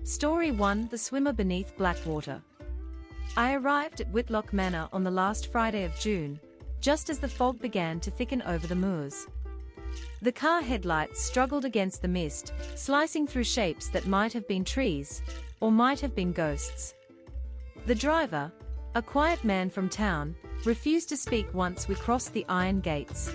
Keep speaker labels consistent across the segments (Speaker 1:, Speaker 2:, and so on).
Speaker 1: Story 1: The Swimmer Beneath Blackwater. I arrived at Whitlock Manor on the last Friday of June, just as the fog began to thicken over the moors. The car headlights struggled against the mist, slicing through shapes that might have been trees, or might have been ghosts. The driver, a quiet man from town, refused to speak once we crossed the iron gates.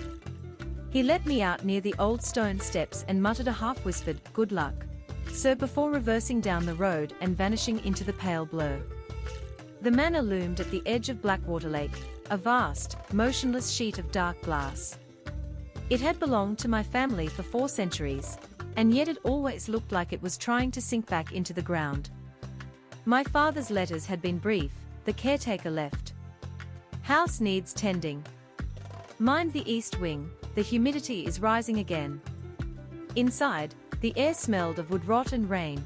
Speaker 1: He let me out near the old stone steps and muttered a half-whispered, "Good luck, sir," before reversing down the road and vanishing into the pale blur. The manor loomed at the edge of Blackwater Lake, a vast, motionless sheet of dark glass. It had belonged to my family for 4 centuries, and yet it always looked like it was trying to sink back into the ground. My father's letters had been brief. The caretaker left. House needs tending. Mind the east wing, the humidity is rising again. Inside, the air smelled of wood rot and rain.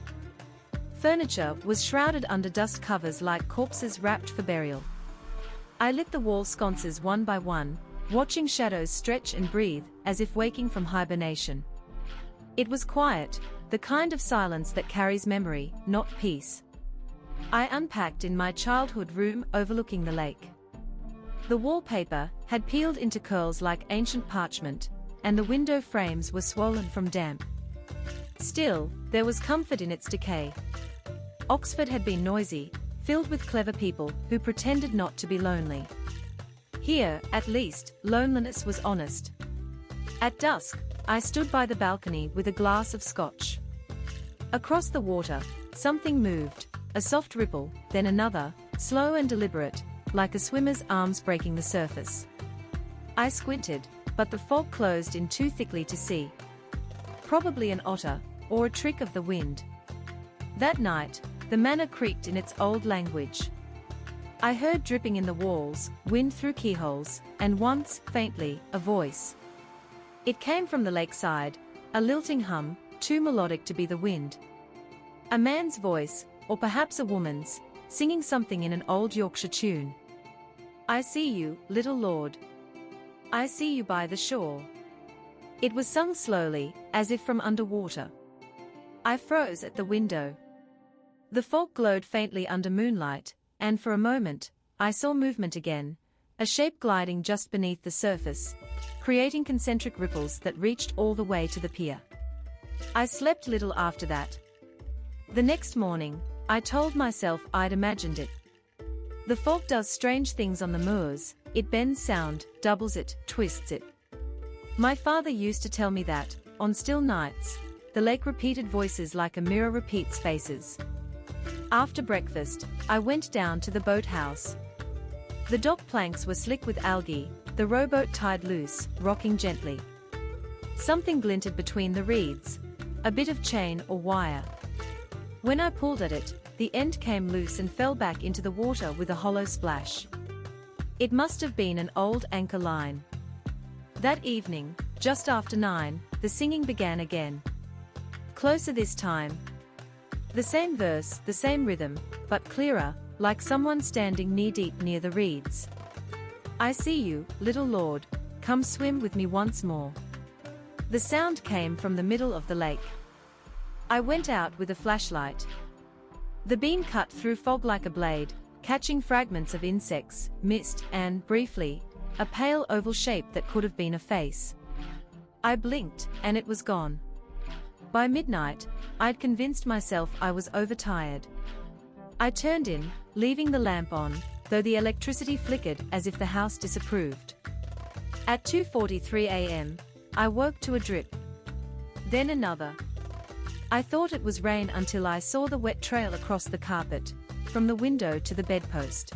Speaker 1: Furniture was shrouded under dust covers like corpses wrapped for burial. I lit the wall sconces one by one, watching shadows stretch and breathe, as if waking from hibernation. It was quiet, the kind of silence that carries memory, not peace. I unpacked in my childhood room overlooking the lake. The wallpaper had peeled into curls like ancient parchment, and the window frames were swollen from damp. Still, there was comfort in its decay. Oxford had been noisy, filled with clever people who pretended not to be lonely. Here, at least, loneliness was honest. At dusk, I stood by the balcony with a glass of scotch. Across the water, something moved, a soft ripple, then another, slow and deliberate, like a swimmer's arms breaking the surface. I squinted, but the fog closed in too thickly to see. Probably an otter, or a trick of the wind. That night, the manor creaked in its old language. I heard dripping in the walls, wind through keyholes, and once, faintly, a voice. It came from the lakeside, a lilting hum, too melodic to be the wind. A man's voice, or perhaps a woman's, singing something in an old Yorkshire tune. "I see you, little lord. I see you by the shore." It was sung slowly, as if from underwater. I froze at the window. The fog glowed faintly under moonlight, and for a moment, I saw movement again, a shape gliding just beneath the surface, creating concentric ripples that reached all the way to the pier. I slept little after that. The next morning, I told myself I'd imagined it. The fog does strange things on the moors, it bends sound, doubles it, twists it. My father used to tell me that, on still nights, the lake repeated voices like a mirror repeats faces. After breakfast, I went down to the boathouse. The dock planks were slick with algae, the rowboat tied loose, rocking gently. Something glinted between the reeds, a bit of chain or wire. When I pulled at it, the end came loose and fell back into the water with a hollow splash. It must have been an old anchor line. That evening, just after 9, the singing began again. Closer this time. The same verse, the same rhythm, but clearer, like someone standing knee-deep near the reeds. "I see you, little lord, come swim with me once more." The sound came from the middle of the lake. I went out with a flashlight. The beam cut through fog like a blade, catching fragments of insects, mist, and, briefly, a pale oval shape that could have been a face. I blinked, and it was gone. By midnight, I'd convinced myself I was overtired. I turned in, leaving the lamp on, though the electricity flickered as if the house disapproved. At 2:43 a.m., I woke to a drip. Then another. I thought it was rain until I saw the wet trail across the carpet, from the window to the bedpost.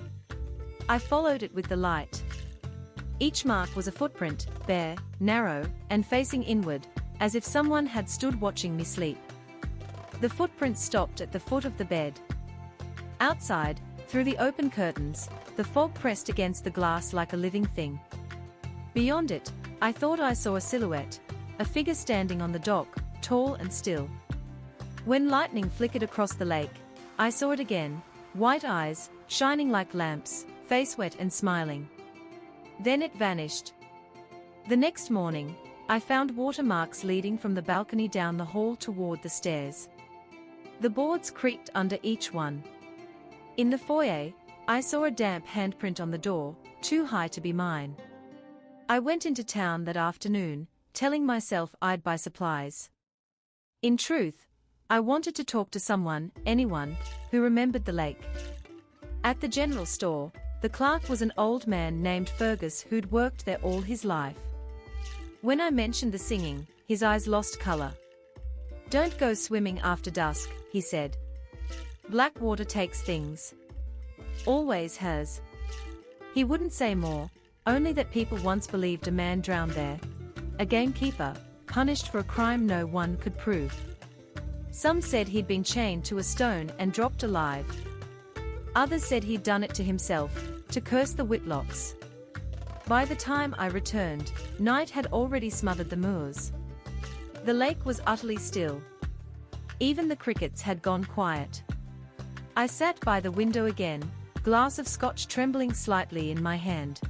Speaker 1: I followed it with the light. Each mark was a footprint, bare, narrow, and facing inward, as if someone had stood watching me sleep. The footprints stopped at the foot of the bed. Outside, through the open curtains, the fog pressed against the glass like a living thing. Beyond it, I thought I saw a silhouette, a figure standing on the dock, tall and still. When lightning flickered across the lake, I saw it again, white eyes, shining like lamps, face wet and smiling. Then it vanished. The next morning, I found watermarks leading from the balcony down the hall toward the stairs. The boards creaked under each one. In the foyer, I saw a damp handprint on the door, too high to be mine. I went into town that afternoon, telling myself I'd buy supplies. In truth, I wanted to talk to someone, anyone, who remembered the lake. At the general store, the clerk was an old man named Fergus who'd worked there all his life. When I mentioned the singing, his eyes lost color. "Don't go swimming after dusk," he said. "Blackwater takes things. Always has." He wouldn't say more, only that people once believed a man drowned there. A gamekeeper, punished for a crime no one could prove. Some said he'd been chained to a stone and dropped alive. Others said he'd done it to himself, to curse the Whitlocks. By the time I returned, night had already smothered the moors. The lake was utterly still. Even the crickets had gone quiet. I sat by the window again, glass of scotch trembling slightly in my hand.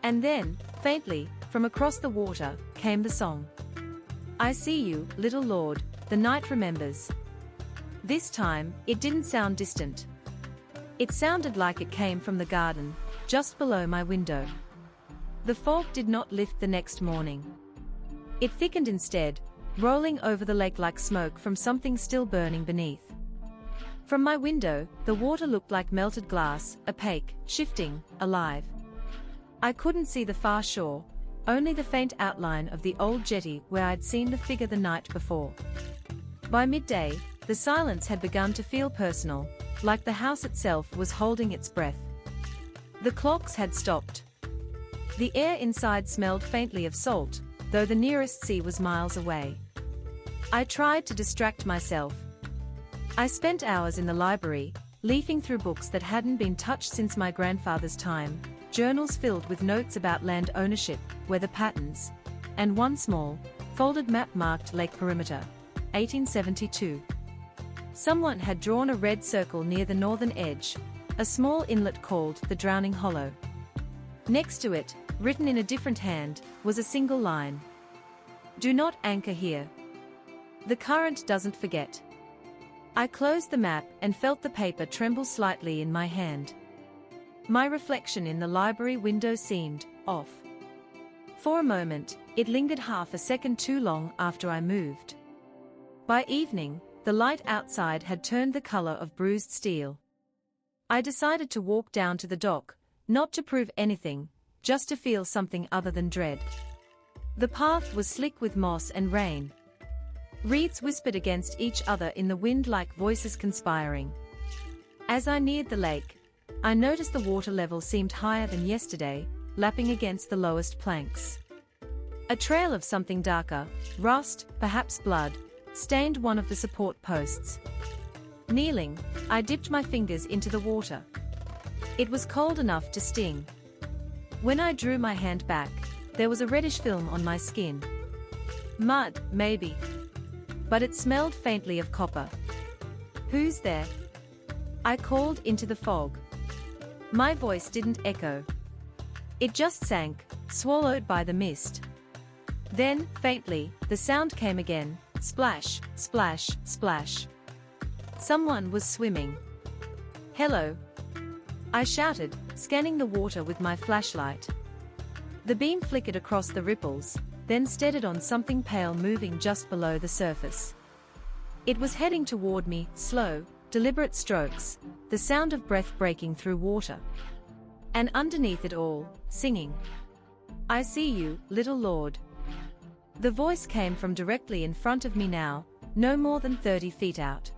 Speaker 1: And then, faintly, from across the water, came the song. "I see you, little lord, the night remembers." This time, it didn't sound distant. It sounded like it came from the garden, just below my window. The fog did not lift the next morning. It thickened instead, rolling over the lake like smoke from something still burning beneath. From my window, the water looked like melted glass, opaque, shifting, alive. I couldn't see the far shore, only the faint outline of the old jetty where I'd seen the figure the night before. By midday, the silence had begun to feel personal, like the house itself was holding its breath. The clocks had stopped. The air inside smelled faintly of salt, though the nearest sea was miles away. I tried to distract myself. I spent hours in the library, leafing through books that hadn't been touched since my grandfather's time, journals filled with notes about land ownership, weather patterns, and one small, folded map marked Lake Perimeter, 1872. Someone had drawn a red circle near the northern edge, a small inlet called the Drowning Hollow. Next to it, written in a different hand, was a single line. "Do not anchor here. The current doesn't forget." I closed the map and felt the paper tremble slightly in my hand. My reflection in the library window seemed off. For a moment, it lingered half a second too long after I moved. By evening, the light outside had turned the color of bruised steel. I decided to walk down to the dock, not to prove anything, just to feel something other than dread. The path was slick with moss and rain. Reeds whispered against each other in the wind like voices conspiring. As I neared the lake, I noticed the water level seemed higher than yesterday, lapping against the lowest planks. A trail of something darker, rust, perhaps blood, stained one of the support posts. Kneeling, I dipped my fingers into the water. It was cold enough to sting. When I drew my hand back, there was a reddish film on my skin. Mud, maybe. But it smelled faintly of copper. "Who's there?" I called into the fog. My voice didn't echo. It just sank, swallowed by the mist. Then, faintly, the sound came again, splash, splash, splash. Someone was swimming. "Hello," I shouted, scanning the water with my flashlight. The beam flickered across the ripples, then steadied on something pale moving just below the surface. It was heading toward me, slow, deliberate strokes, the sound of breath breaking through water. And underneath it all, singing. "I see you, little lord." The voice came from directly in front of me now, no more than 30 feet out.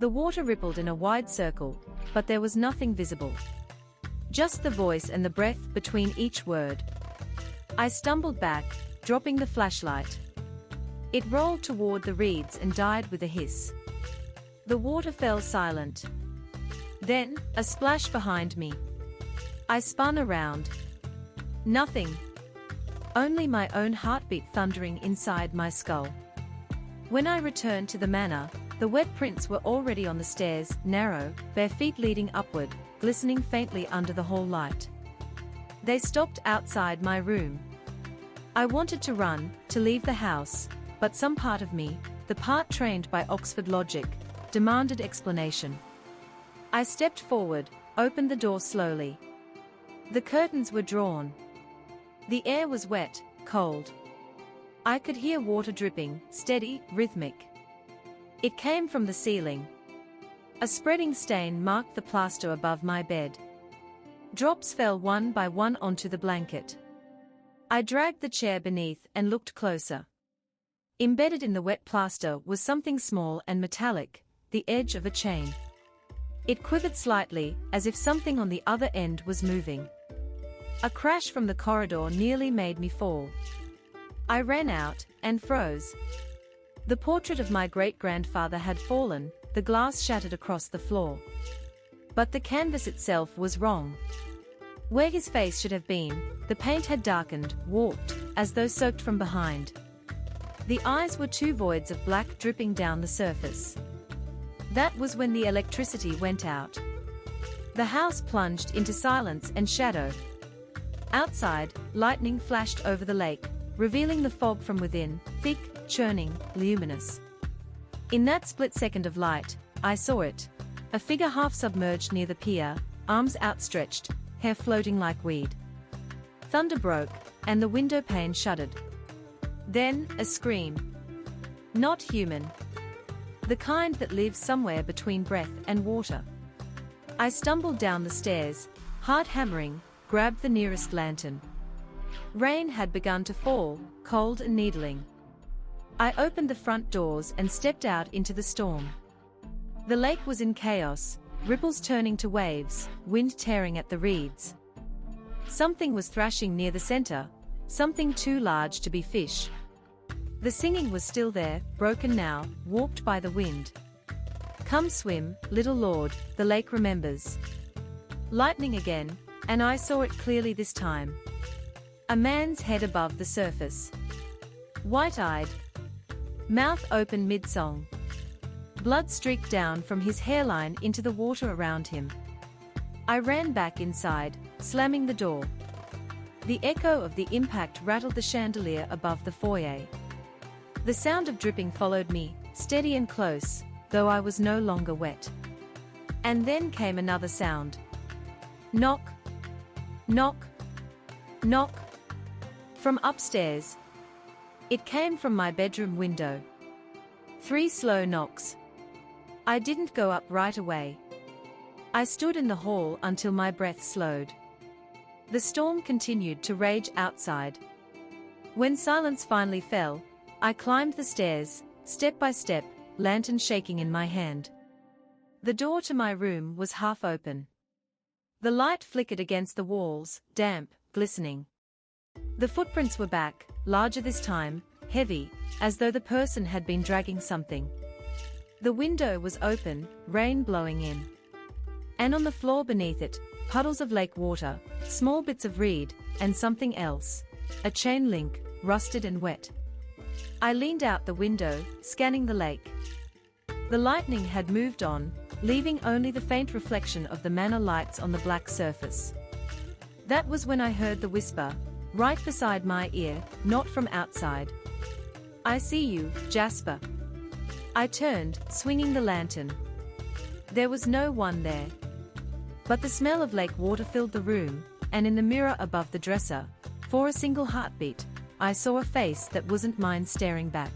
Speaker 1: The water rippled in a wide circle, but there was nothing visible. Just the voice and the breath between each word. I stumbled back, dropping the flashlight. It rolled toward the reeds and died with a hiss. The water fell silent. Then, a splash behind me. I spun around. Nothing. Only my own heartbeat thundering inside my skull. When I returned to the manor, the wet prints were already on the stairs, narrow, bare feet leading upward, glistening faintly under the hall light. They stopped outside my room. I wanted to run, to leave the house, but some part of me, the part trained by Oxford logic, demanded explanation. I stepped forward, opened the door slowly. The curtains were drawn. The air was wet, cold. I could hear water dripping, steady, rhythmic. It came from the ceiling. A spreading stain marked the plaster above my bed. Drops fell one by one onto the blanket. I dragged the chair beneath and looked closer. Embedded in the wet plaster was something small and metallic, the edge of a chain. It quivered slightly, as if something on the other end was moving. A crash from the corridor nearly made me fall. I ran out, and froze. The portrait of my great-grandfather had fallen, the glass shattered across the floor. But the canvas itself was wrong. Where his face should have been, the paint had darkened, warped, as though soaked from behind. The eyes were two voids of black dripping down the surface. That was when the electricity went out. The house plunged into silence and shadow. Outside, lightning flashed over the lake, revealing the fog from within, thick, churning, luminous. In that split second of light, I saw it. A figure half submerged near the pier, arms outstretched, hair floating like weed. Thunder broke, and the window pane shuddered. Then, a scream. Not human. The kind that lives somewhere between breath and water. I stumbled down the stairs, heart hammering, grabbed the nearest lantern. Rain had begun to fall, cold and needling. I opened the front doors and stepped out into the storm. The lake was in chaos, ripples turning to waves, wind tearing at the reeds. Something was thrashing near the center, something too large to be fish. The singing was still there, broken now, warped by the wind. Come swim, little lord, the lake remembers. Lightning again, and I saw it clearly this time. A man's head above the surface. White-eyed. Mouth open mid-song. Blood streaked down from his hairline into the water around him. I ran back inside, slamming the door. The echo of the impact rattled the chandelier above the foyer. The sound of dripping followed me, steady and close, though I was no longer wet. And then came another sound. Knock. Knock. Knock. From upstairs. It came from my bedroom window. 3 slow knocks. I didn't go up right away. I stood in the hall until my breath slowed. The storm continued to rage outside. When silence finally fell, I climbed the stairs, step by step, lantern shaking in my hand. The door to my room was half open. The light flickered against the walls, damp, glistening. The footprints were back, larger this time, heavy, as though the person had been dragging something. The window was open, rain blowing in. And on the floor beneath it, puddles of lake water, small bits of reed, and something else. A chain link, rusted and wet. I leaned out the window, scanning the lake. The lightning had moved on, leaving only the faint reflection of the manor lights on the black surface. That was when I heard the whisper, right beside my ear, not from outside. I see you, Jasper. I turned, swinging the lantern. There was no one there. But the smell of lake water filled the room, and in the mirror above the dresser, for a single heartbeat, I saw a face that wasn't mine staring back.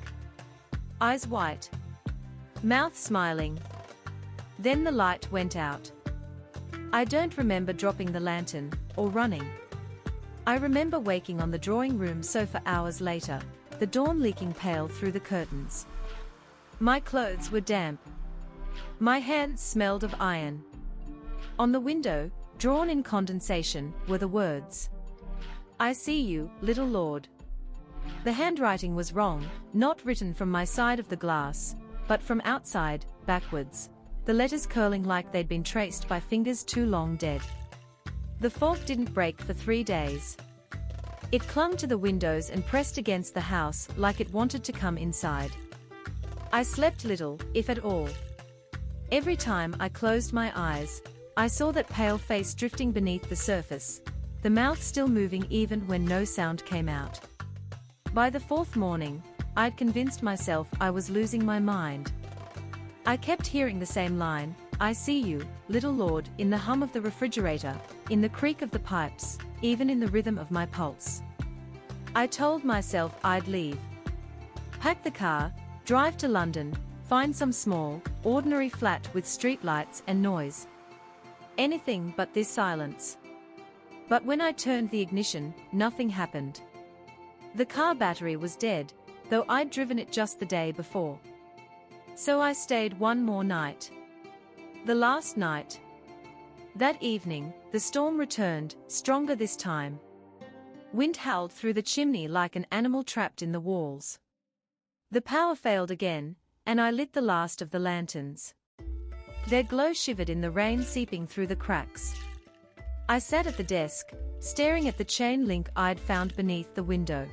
Speaker 1: Eyes white. Mouth smiling. Then the light went out. I don't remember dropping the lantern, or running. I remember waking on the drawing room sofa hours later, the dawn leaking pale through the curtains. My clothes were damp. My hands smelled of iron. On the window, drawn in condensation, were the words. I see you, little lord. The handwriting was wrong, not written from my side of the glass, but from outside, backwards, the letters curling like they'd been traced by fingers too long dead. The fog didn't break for 3 days. It clung to the windows and pressed against the house like it wanted to come inside. I slept little, if at all. Every time I closed my eyes, I saw that pale face drifting beneath the surface, the mouth still moving even when no sound came out. By the 4th morning, I'd convinced myself I was losing my mind. I kept hearing the same line, "I see you, little lord," in the hum of the refrigerator, in the creak of the pipes, even in the rhythm of my pulse. I told myself I'd leave. Pack the car, drive to London, find some small, ordinary flat with streetlights and noise. Anything but this silence. But when I turned the ignition, nothing happened. The car battery was dead, though I'd driven it just the day before. So I stayed one more night. The last night. That evening, the storm returned, stronger this time. Wind howled through the chimney like an animal trapped in the walls. The power failed again, and I lit the last of the lanterns. Their glow shivered in the rain seeping through the cracks. I sat at the desk, staring at the chain link I'd found beneath the window.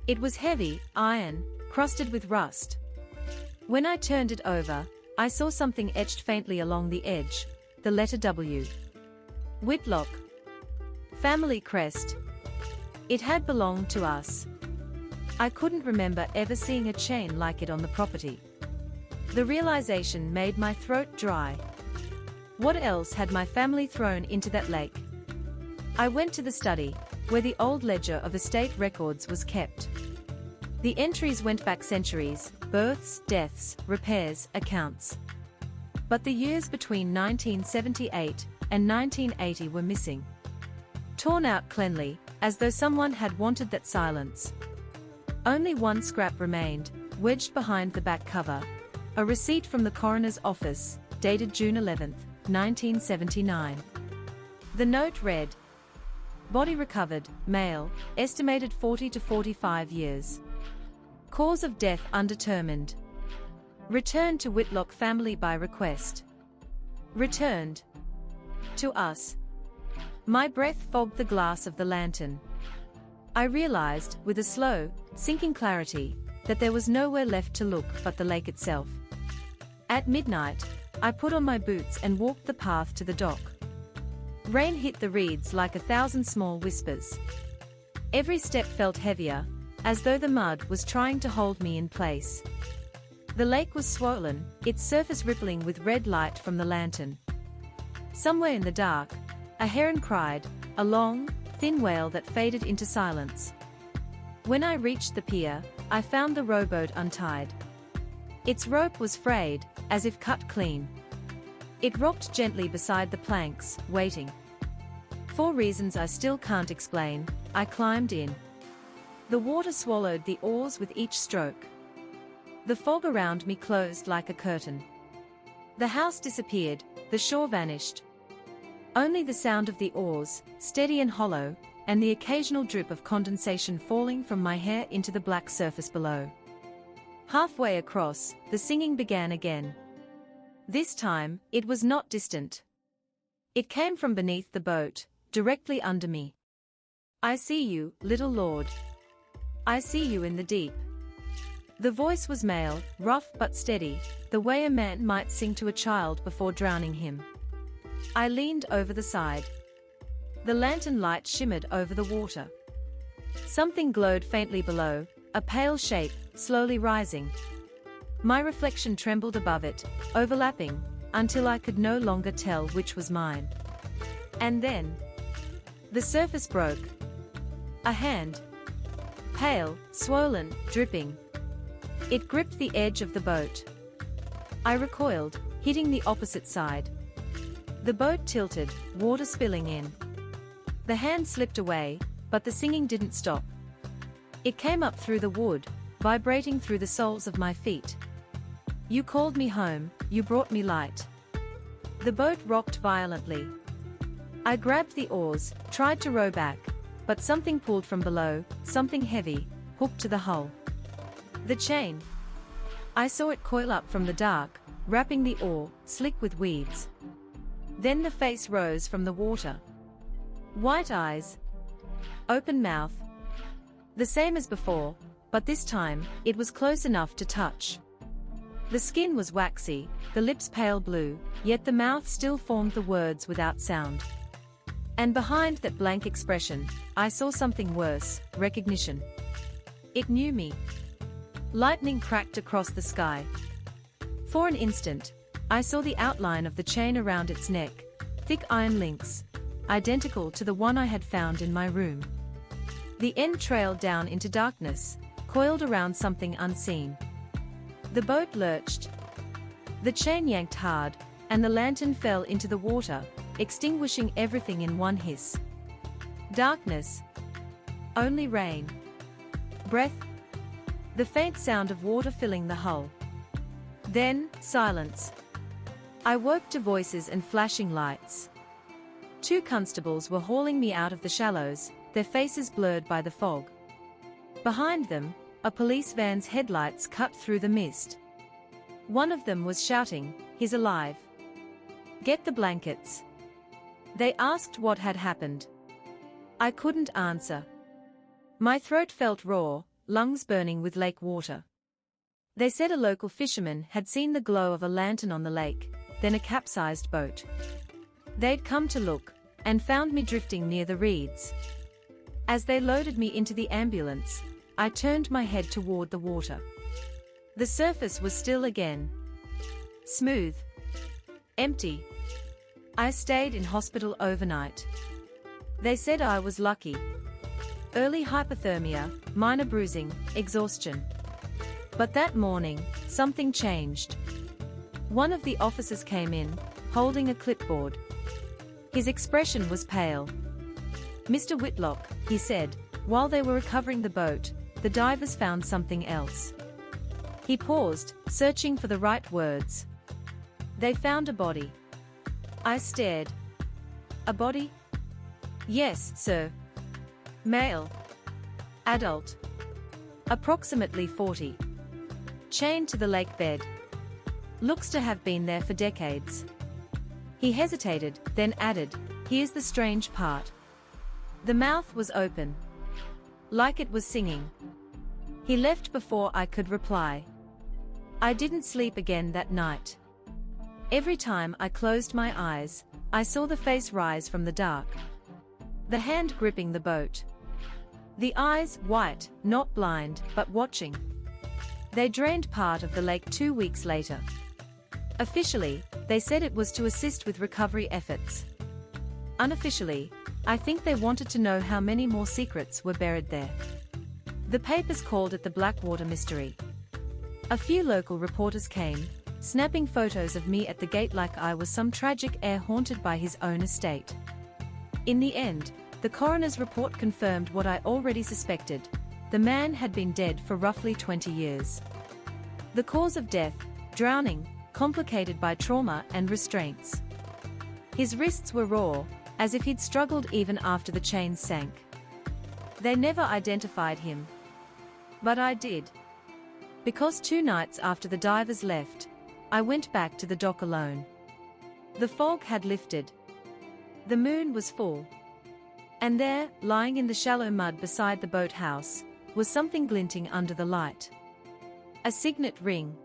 Speaker 1: It was heavy, iron, crusted with rust. When I turned it over, I saw something etched faintly along the edge, the letter W. Whitlock. Family crest. It had belonged to us. I couldn't remember ever seeing a chain like it on the property. The realization made my throat dry. What else had my family thrown into that lake? I went to the study, where the old ledger of estate records was kept. The entries went back centuries, births, deaths, repairs, accounts. But the years between 1978 and 1980 were missing. Torn out cleanly, as though someone had wanted that silence. Only one scrap remained, wedged behind the back cover. A receipt from the coroner's office, dated June 11, 1979. The note read, "Body recovered, male, estimated 40 to 45 years. Cause of death undetermined. Returned to Whitlock family by request." Returned. To us. My breath fogged the glass of the lantern. I realized, with a slow, sinking clarity, that there was nowhere left to look but the lake itself. At midnight, I put on my boots and walked the path to the dock. Rain hit the reeds like 1,000 small whispers. Every step felt heavier, as though the mud was trying to hold me in place. The lake was swollen, its surface rippling with red light from the lantern. Somewhere in the dark, a heron cried, a long, thin wail that faded into silence. When I reached the pier, I found the rowboat untied. Its rope was frayed, as if cut clean. It rocked gently beside the planks, waiting. For reasons I still can't explain, I climbed in. The water swallowed the oars with each stroke. The fog around me closed like a curtain. The house disappeared, the shore vanished. Only the sound of the oars, steady and hollow, and the occasional drip of condensation falling from my hair into the black surface below. Halfway across, the singing began again. This time, it was not distant. It came from beneath the boat, directly under me. "I see you, little lord. I see you in the deep." The voice was male, rough but steady, the way a man might sing to a child before drowning him. I leaned over the side. The lantern light shimmered over the water. Something glowed faintly below, a pale shape, slowly rising. My reflection trembled above it, overlapping, until I could no longer tell which was mine. And then, the surface broke. A hand. Pale, swollen, dripping. It gripped the edge of the boat. I recoiled, hitting the opposite side. The boat tilted, water spilling in. The hand slipped away, but the singing didn't stop. It came up through the wood, vibrating through the soles of my feet. "You called me home, you brought me light." The boat rocked violently. I grabbed the oars, tried to row back, but something pulled from below, something heavy, hooked to the hull. The chain. I saw it coil up from the dark, wrapping the oar, slick with weeds. Then the face rose from the water. White eyes. Open mouth. The same as before, but this time, it was close enough to touch. The skin was waxy, the lips pale blue, yet the mouth still formed the words without sound. And behind that blank expression, I saw something worse, recognition. It knew me. Lightning cracked across the sky. For an instant, I saw the outline of the chain around its neck, thick iron links, identical to the one I had found in my room. The end trailed down into darkness, coiled around something unseen. The boat lurched. The chain yanked hard, and the lantern fell into the water, extinguishing everything in one hiss. Darkness. Only rain. Breath. The faint sound of water filling the hull. Then, silence. I woke to voices and flashing lights. 2 constables were hauling me out of the shallows, their faces blurred by the fog. Behind them, a police van's headlights cut through the mist. One of them was shouting, "He's alive. Get the blankets." They asked what had happened. I couldn't answer. My throat felt raw, lungs burning with lake water. They said a local fisherman had seen the glow of a lantern on the lake, then a capsized boat. They'd come to look, and found me drifting near the reeds. As they loaded me into the ambulance, I turned my head toward the water. The surface was still again. Smooth. Empty. I stayed in hospital overnight. They said I was lucky. Early hypothermia, minor bruising, exhaustion. But that morning, something changed. One of the officers came in, holding a clipboard. His expression was pale. "Mr. Whitlock," he said, "while they were recovering the boat, the divers found something else." He paused, searching for the right words. "They found a body." I stared. "A body?" "Yes, sir. Male. Adult. Approximately 40. Chained to the lake bed. Looks to have been there for decades." He hesitated, then added, "Here's the strange part. The mouth was open. Like it was singing." He left before I could reply. I didn't sleep again that night. Every time I closed my eyes, I saw the face rise from the dark. The hand gripping the boat. The eyes white, not blind, but watching. They drained part of the lake 2 weeks later. Officially, they said it was to assist with recovery efforts. Unofficially, I think they wanted to know how many more secrets were buried there. The papers called it the Blackwater Mystery. A few local reporters came, snapping photos of me at the gate like I was some tragic heir haunted by his own estate. In the end, the coroner's report confirmed what I already suspected. The man had been dead for roughly 20 years. The cause of death, drowning, complicated by trauma and restraints. His wrists were raw, as if he'd struggled even after the chains sank. They never identified him. But I did. Because 2 nights after the divers left, I went back to the dock alone. The fog had lifted. The moon was full. And there, lying in the shallow mud beside the boathouse, was something glinting under the light. A signet ring.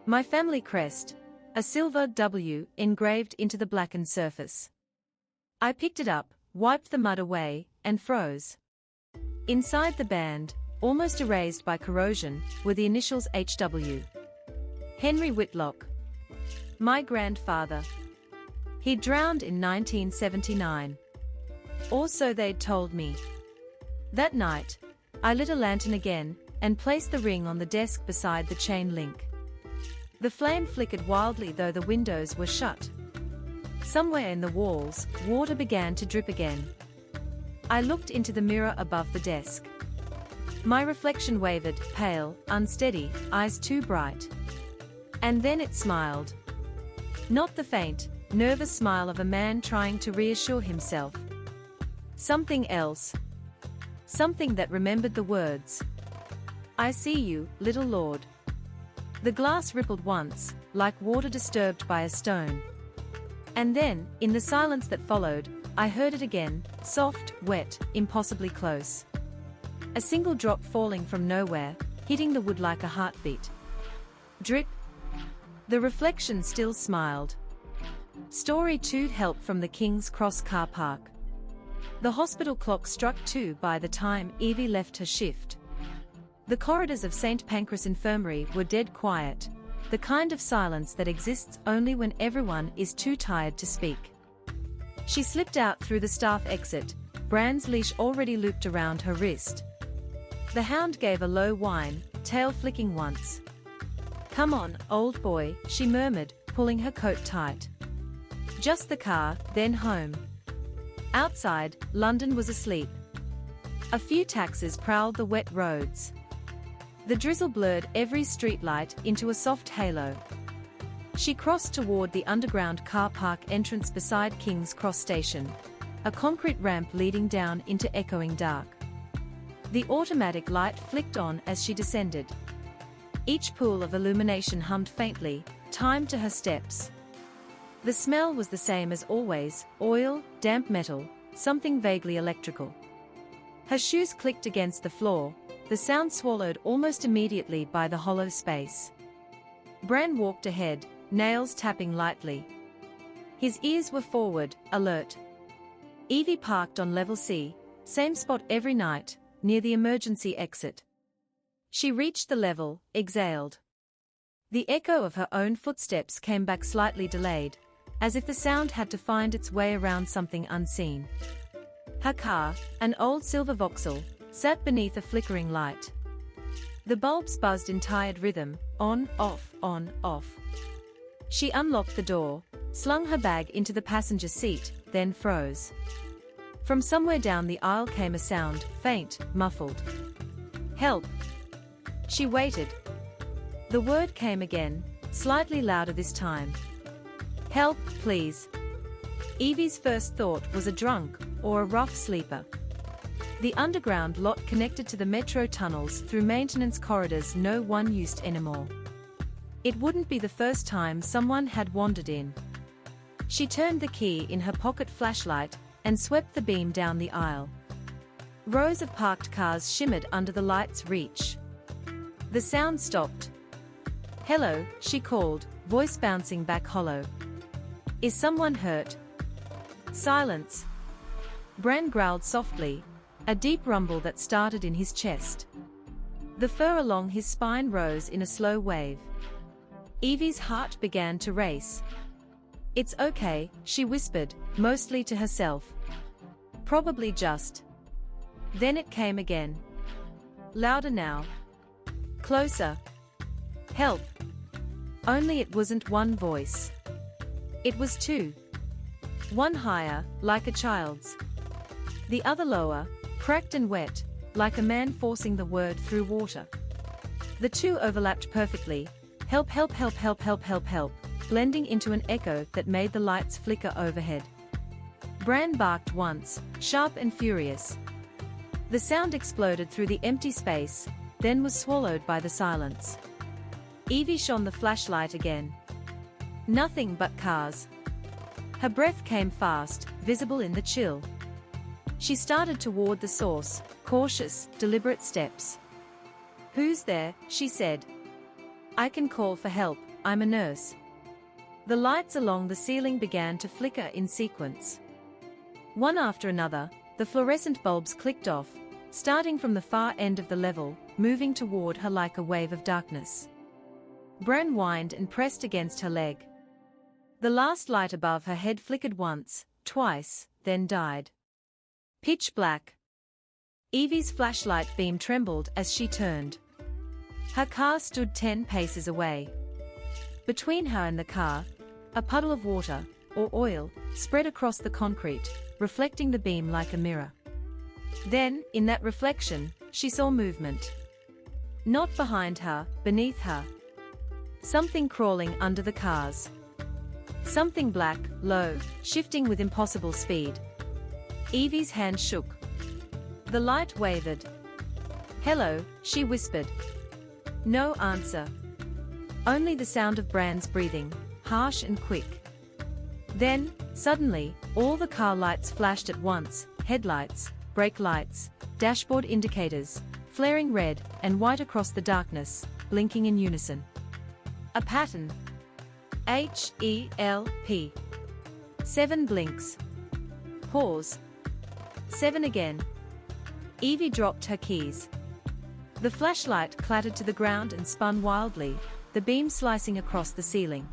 Speaker 1: My family crest, a silver W engraved into the blackened surface. I picked it up, wiped the mud away, and froze. Inside the band, almost erased by corrosion, were the initials HW. Henry Whitlock. My grandfather. He drowned in 1979. Or so they'd told me. That night, I lit a lantern again, and placed the ring on the desk beside the chain link. The flame flickered wildly though the windows were shut. Somewhere in the walls, water began to drip again. I looked into the mirror above the desk. My reflection wavered, pale, unsteady, eyes too bright. And then it smiled. Not the faint, nervous smile of a man trying to reassure himself. Something else. Something that remembered the words. "I see you, little lord." The glass rippled once, like water disturbed by a stone. And then, in the silence that followed, I heard it again, soft, wet, impossibly close. A single drop falling from nowhere, hitting the wood like a heartbeat. Drip. The reflection still smiled. Story 2: help from the King's Cross car park. The hospital clock struck 2 by the time Evie left her shift. The corridors of St. Pancras Infirmary were dead quiet. the kind of silence that exists only when everyone is too tired to speak. She slipped out through the staff exit, Bran's leash already looped around her wrist. The hound gave a low whine, tail flicking once. "Come on, old boy," she murmured, pulling her coat tight. Just the car, then home. Outside, London was asleep. A few taxis prowled the wet roads. The drizzle blurred every streetlight into a soft halo. She crossed toward the underground car park entrance beside King's Cross Station, a concrete ramp leading down into echoing dark. The automatic light flicked on as she descended. Each pool of illumination hummed faintly, timed to her steps. The smell was the same as always: oil, damp metal, something vaguely electrical. Her shoes clicked against the floor, the sound swallowed almost immediately by the hollow space. Bran walked ahead, nails tapping lightly. His ears were forward, alert. Evie parked on level C, same spot every night, near the emergency exit. She reached the level, exhaled. The echo of her own footsteps came back slightly delayed, as if the sound had to find its way around something unseen. Her car, an old silver Vauxhall, sat beneath a flickering light. The bulbs buzzed in tired rhythm, on, off, on, off. She unlocked the door, slung her bag into the passenger seat, then froze. From somewhere down the aisle came a sound, faint, muffled. "Help!" She waited. The word came again, slightly louder this time. "Help, please." Evie's first thought was a drunk, or a rough sleeper. The underground lot connected to the metro tunnels through maintenance corridors no one used anymore. It wouldn't be the first time someone had wandered in. She turned the key in her pocket flashlight and swept the beam down the aisle. Rows of parked cars shimmered under the light's reach. The sound stopped. "Hello," she called, voice bouncing back hollow. "Is someone hurt?" Silence. Bran growled softly, a deep rumble that started in his chest. The fur along his spine rose in a slow wave. Evie's heart began to race. "It's okay," she whispered, mostly to herself. "Probably just." Then it came again. Louder now. Closer. "Help." Only it wasn't one voice. It was two. One higher, like a child's. The other lower, cracked and wet, like a man forcing the word through water. The two overlapped perfectly. "Help, help, help, help, help, help, help," blending into an echo that made the lights flicker overhead. Bran barked once, sharp and furious. The sound exploded through the empty space, then was swallowed by the silence. Evie shone the flashlight again. Nothing but cars. Her breath came fast, visible in the chill. She started toward the source, cautious, deliberate steps. "Who's there?" she said. "I can call for help, I'm a nurse." The lights along the ceiling began to flicker in sequence. One after another, the fluorescent bulbs clicked off, starting from the far end of the level, moving toward her like a wave of darkness. Bran whined and pressed against her leg. The last light above her head flickered once, twice, then died. Pitch black. Evie's flashlight beam trembled as she turned. Her car stood 10 paces away. Between her and the car, a puddle of water, or oil, spread across the concrete, reflecting the beam like a mirror. Then, in that reflection, she saw movement. Not behind her, beneath her. Something crawling under the cars. Something black, low, shifting with impossible speed. Evie's hand shook. The light wavered. "Hello," she whispered. No answer. Only the sound of Bran's breathing, harsh and quick. Then, suddenly, all the car lights flashed at once, headlights, brake lights, dashboard indicators, flaring red and white across the darkness, blinking in unison. A pattern. HELP. 7 blinks. Pause. 7 again. Evie dropped her keys. The flashlight clattered to the ground and spun wildly, the beam slicing across the ceiling.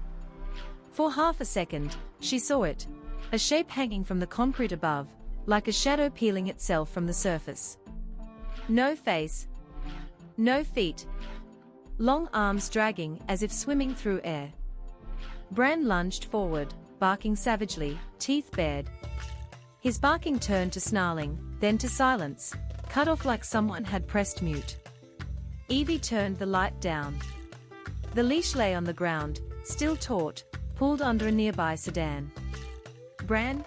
Speaker 1: For half a second, she saw it, a shape hanging from the concrete above, like a shadow peeling itself from the surface. No face. No feet. Long arms dragging as if swimming through air. Bran lunged forward, barking savagely, teeth bared. His barking turned to snarling, then to silence, cut off like someone had pressed mute. Evie turned the light down. The leash lay on the ground, still taut, pulled under a nearby sedan. Bran?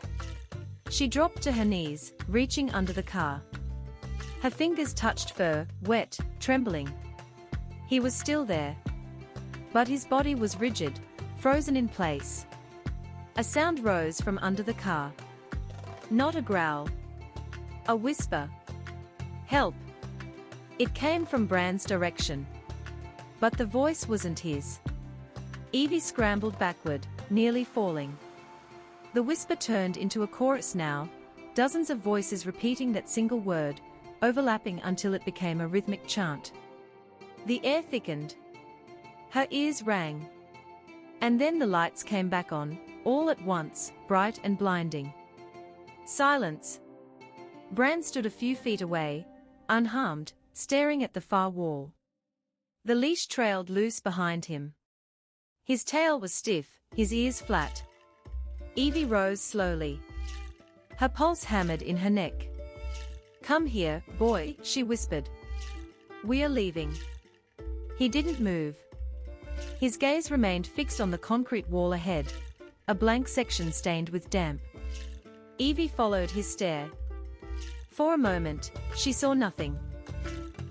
Speaker 1: She dropped to her knees, reaching under the car. Her fingers touched fur, wet, trembling. He was still there. But his body was rigid, frozen in place. A sound rose from under the car. Not a growl. A whisper. Help. It came from Bran's direction. But the voice wasn't his. Evie scrambled backward, nearly falling. The whisper turned into a chorus now, dozens of voices repeating that single word, overlapping until it became a rhythmic chant. The air thickened. Her ears rang. And then the lights came back on, all at once, bright and blinding. Silence. Bran stood a few feet away, unharmed, staring at the far wall. The leash trailed loose behind him. His tail was stiff, his ears flat. Evie rose slowly. Her pulse hammered in her neck. "Come here, boy," she whispered. "We are leaving." He didn't move. His gaze remained fixed on the concrete wall ahead, a blank section stained with damp. Evie followed his stare. For a moment, she saw nothing.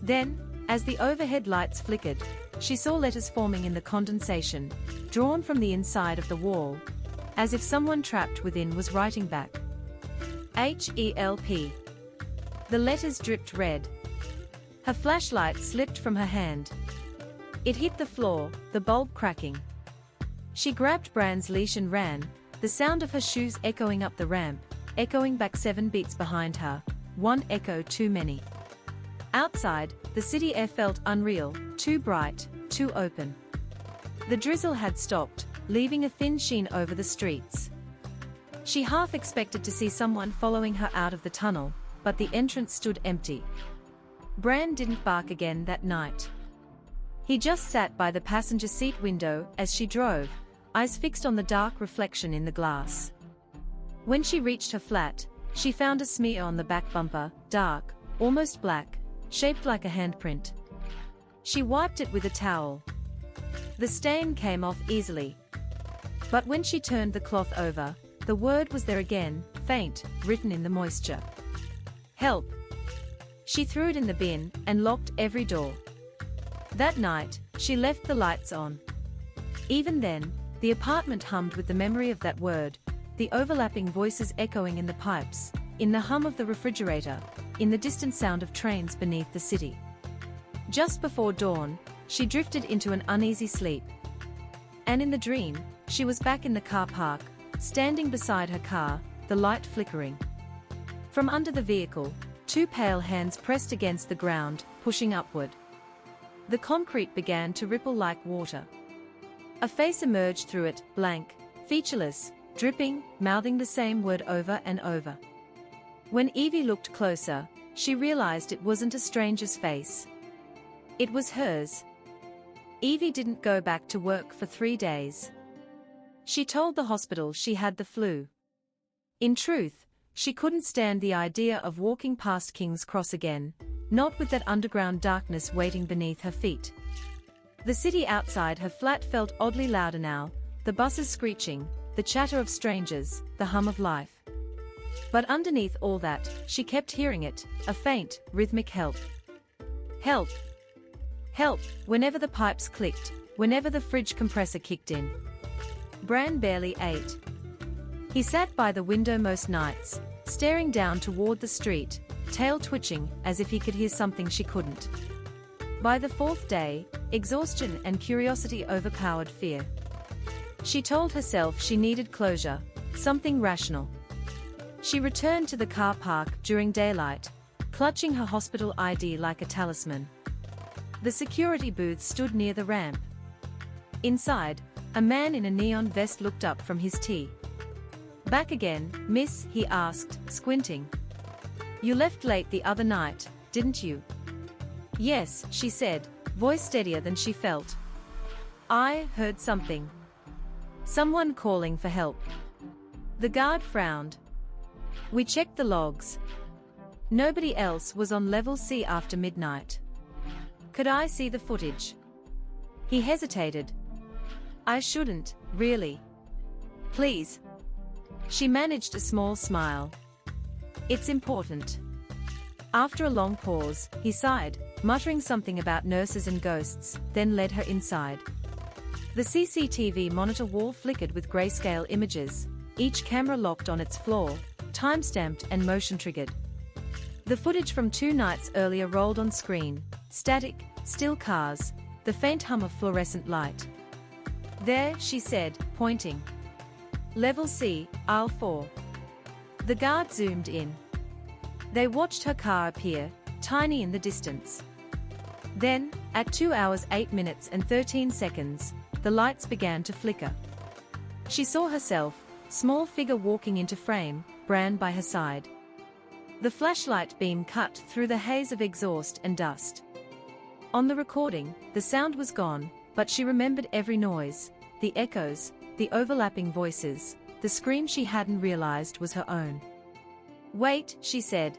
Speaker 1: Then, as the overhead lights flickered, she saw letters forming in the condensation, drawn from the inside of the wall, as if someone trapped within was writing back. HELP. The letters dripped red. Her flashlight slipped from her hand. It hit the floor, the bulb cracking. She grabbed Bran's leash and ran, the sound of her shoes echoing up the ramp, echoing back 7 beats behind her, one echo too many. Outside, the city air felt unreal, too bright, too open. The drizzle had stopped, leaving a thin sheen over the streets. She half expected to see someone following her out of the tunnel, but the entrance stood empty. Bran didn't bark again that night. He just sat by the passenger seat window as she drove, eyes fixed on the dark reflection in the glass. When she reached her flat, she found a smear on the back bumper, dark, almost black, shaped like a handprint. She wiped it with a towel. The stain came off easily. But when she turned the cloth over, the word was there again, faint, written in the moisture. Help. She threw it in the bin and locked every door. That night, she left the lights on. Even then, the apartment hummed with the memory of that word, the overlapping voices echoing in the pipes, in the hum of the refrigerator, in the distant sound of trains beneath the city. Just before dawn, she drifted into an uneasy sleep. And in the dream, she was back in the car park, standing beside her car, the light flickering. From under the vehicle, 2 pale hands pressed against the ground, pushing upward. The concrete began to ripple like water. A face emerged through it, blank, featureless, dripping, mouthing the same word over and over. When Evie looked closer, she realized it wasn't a stranger's face. It was hers. Evie didn't go back to work for 3 days. She told the hospital she had the flu. In truth, she couldn't stand the idea of walking past King's Cross again, not with that underground darkness waiting beneath her feet. The city outside her flat felt oddly louder now, the buses screeching, the chatter of strangers, the hum of life. But underneath all that, she kept hearing it, a faint, rhythmic help. Help! Help, whenever the pipes clicked, whenever the fridge compressor kicked in. Bran barely ate. He sat by the window most nights, staring down toward the street, tail twitching as if he could hear something she couldn't. By the 4th day, exhaustion and curiosity overpowered fear. She told herself she needed closure, something rational. She returned to the car park during daylight, clutching her hospital ID like a talisman. The security booth stood near the ramp. Inside, a man in a neon vest looked up from his tea. "Back again, miss?" he asked, squinting. "You left late the other night, didn't you?" "Yes," she said, voice steadier than she felt. "I heard something. Someone calling for help." The guard frowned. "We checked the logs. Nobody else was on level C after midnight." "Could I see the footage?" He hesitated. "I shouldn't, really. Please." She managed a small smile. "It's important." After a long pause, he sighed, muttering something about nurses and ghosts, then led her inside. The CCTV monitor wall flickered with grayscale images, each camera locked on its floor, time-stamped and motion-triggered. The footage from 2 nights earlier rolled on screen, static, still cars, the faint hum of fluorescent light. "There," she said, pointing. "Level C, aisle 4. The guard zoomed in. They watched her car appear, tiny in the distance. Then, at 2 hours 8 minutes and 13 seconds, the lights began to flicker. She saw herself, small figure walking into frame, Bran by her side. The flashlight beam cut through the haze of exhaust and dust. On the recording, the sound was gone, but she remembered every noise, the echoes, the overlapping voices, the scream she hadn't realized was her own. "Wait," she said.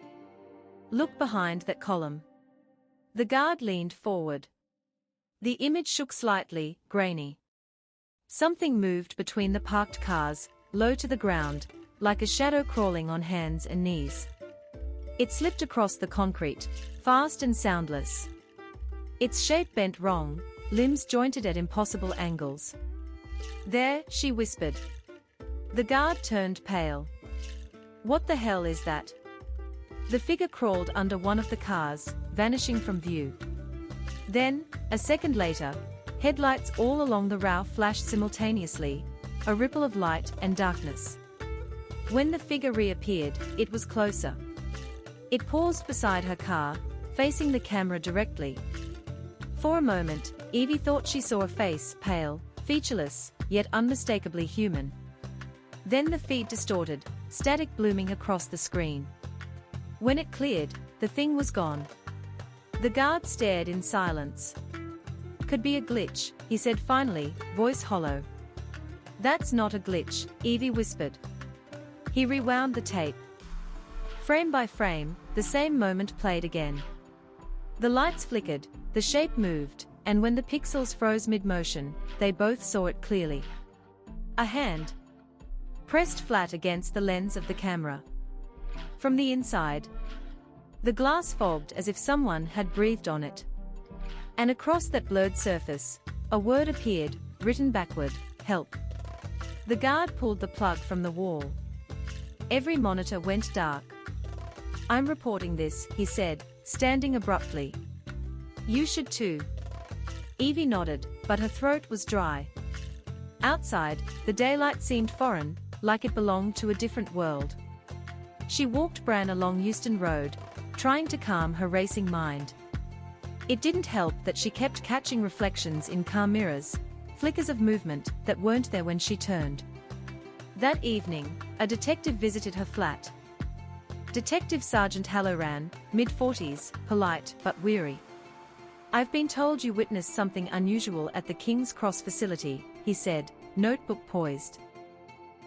Speaker 1: "Look behind that column." The guard leaned forward. The image shook slightly, grainy. Something moved between the parked cars, low to the ground, like a shadow crawling on hands and knees. It slipped across the concrete, fast and soundless. Its shape bent wrong, limbs jointed at impossible angles. "There," she whispered. The guard turned pale. "What the hell is that?" The figure crawled under one of the cars, vanishing from view. Then, a second later, headlights all along the row flashed simultaneously, a ripple of light and darkness. When the figure reappeared, it was closer. It paused beside her car, facing the camera directly. For a moment, Evie thought she saw a face, pale, featureless, yet unmistakably human. Then the feed distorted, static blooming across the screen. When it cleared, the thing was gone. The guard stared in silence. "Could be a glitch," he said finally, voice hollow. "That's not a glitch," Evie whispered. He rewound the tape. Frame by frame, the same moment played again. The lights flickered, the shape moved, and when the pixels froze mid-motion, they both saw it clearly. A hand, pressed flat against the lens of the camera. From the inside, the glass fogged as if someone had breathed on it. And across that blurred surface, a word appeared, written backward, "Help." The guard pulled the plug from the wall. Every monitor went dark. "I'm reporting this," he said, standing abruptly. "You should too." Evie nodded, but her throat was dry. Outside, the daylight seemed foreign, like it belonged to a different world. She walked Bran along Euston Road, trying to calm her racing mind. It didn't help that she kept catching reflections in car mirrors, flickers of movement that weren't there when she turned. That evening, a detective visited her flat. Detective Sergeant Halloran, mid-40s, polite but weary. "I've been told you witnessed something unusual at the King's Cross facility," he said, notebook poised.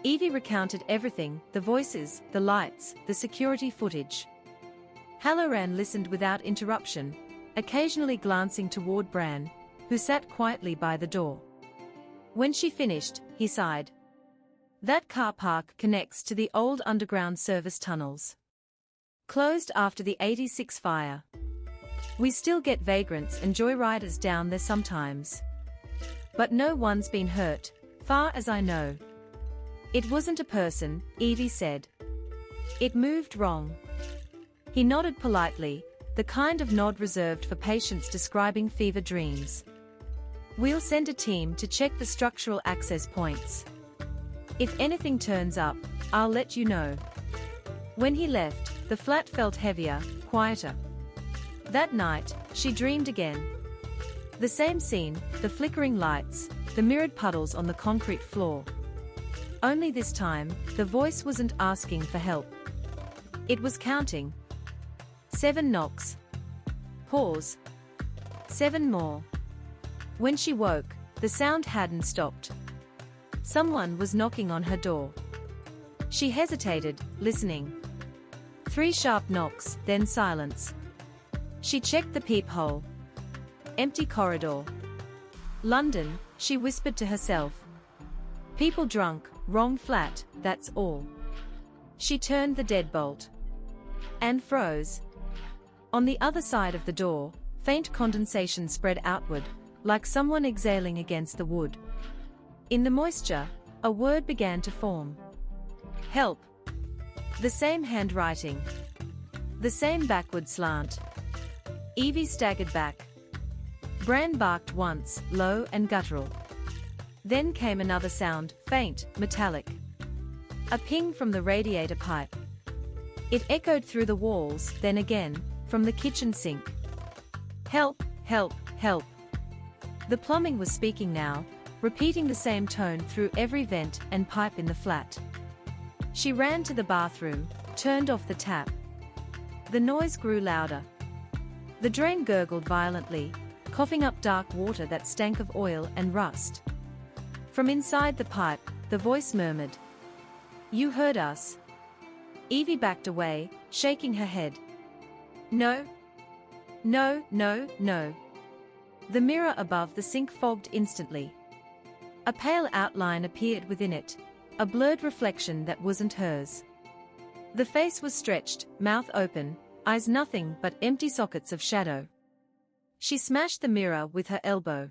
Speaker 1: Evie recounted everything, the voices, the lights, the security footage. Halloran listened without interruption, occasionally glancing toward Bran, who sat quietly by the door. When she finished, he sighed. "That car park connects to the old underground service tunnels. Closed after the '86 fire. We still get vagrants and joyriders down there sometimes. But no one's been hurt, far as I know." "It wasn't a person," Evie said. "It moved wrong." He nodded politely, the kind of nod reserved for patients describing fever dreams. "We'll send a team to check the structural access points. If anything turns up, I'll let you know." When he left, the flat felt heavier, quieter. That night, she dreamed again. The same scene, the flickering lights, the mirrored puddles on the concrete floor. Only this time, the voice wasn't asking for help. It was counting. 7 knocks. Pause. 7 more. When she woke, the sound hadn't stopped. Someone was knocking on her door. She hesitated, listening. 3 sharp knocks, then silence. She checked the peephole. Empty corridor. London, she whispered to herself. People drunk, wrong flat, that's all. She turned the deadbolt. And froze. On the other side of the door, faint condensation spread outward, like someone exhaling against the wood. In the moisture, a word began to form. Help. The same handwriting. The same backward slant. Evie staggered back. Bran barked once, low and guttural. Then came another sound, faint, metallic. A ping from the radiator pipe. It echoed through the walls, then again, from the kitchen sink. Help, help, help. The plumbing was speaking now, repeating the same tone through every vent and pipe in the flat. She ran to the bathroom, turned off the tap. The noise grew louder. The drain gurgled violently, coughing up dark water that stank of oil and rust. From inside the pipe, the voice murmured. You heard us. Evie backed away, shaking her head. No. No, no, no. The mirror above the sink fogged instantly. A pale outline appeared within it, a blurred reflection that wasn't hers. The face was stretched, mouth open, eyes nothing but empty sockets of shadow. She smashed the mirror with her elbow.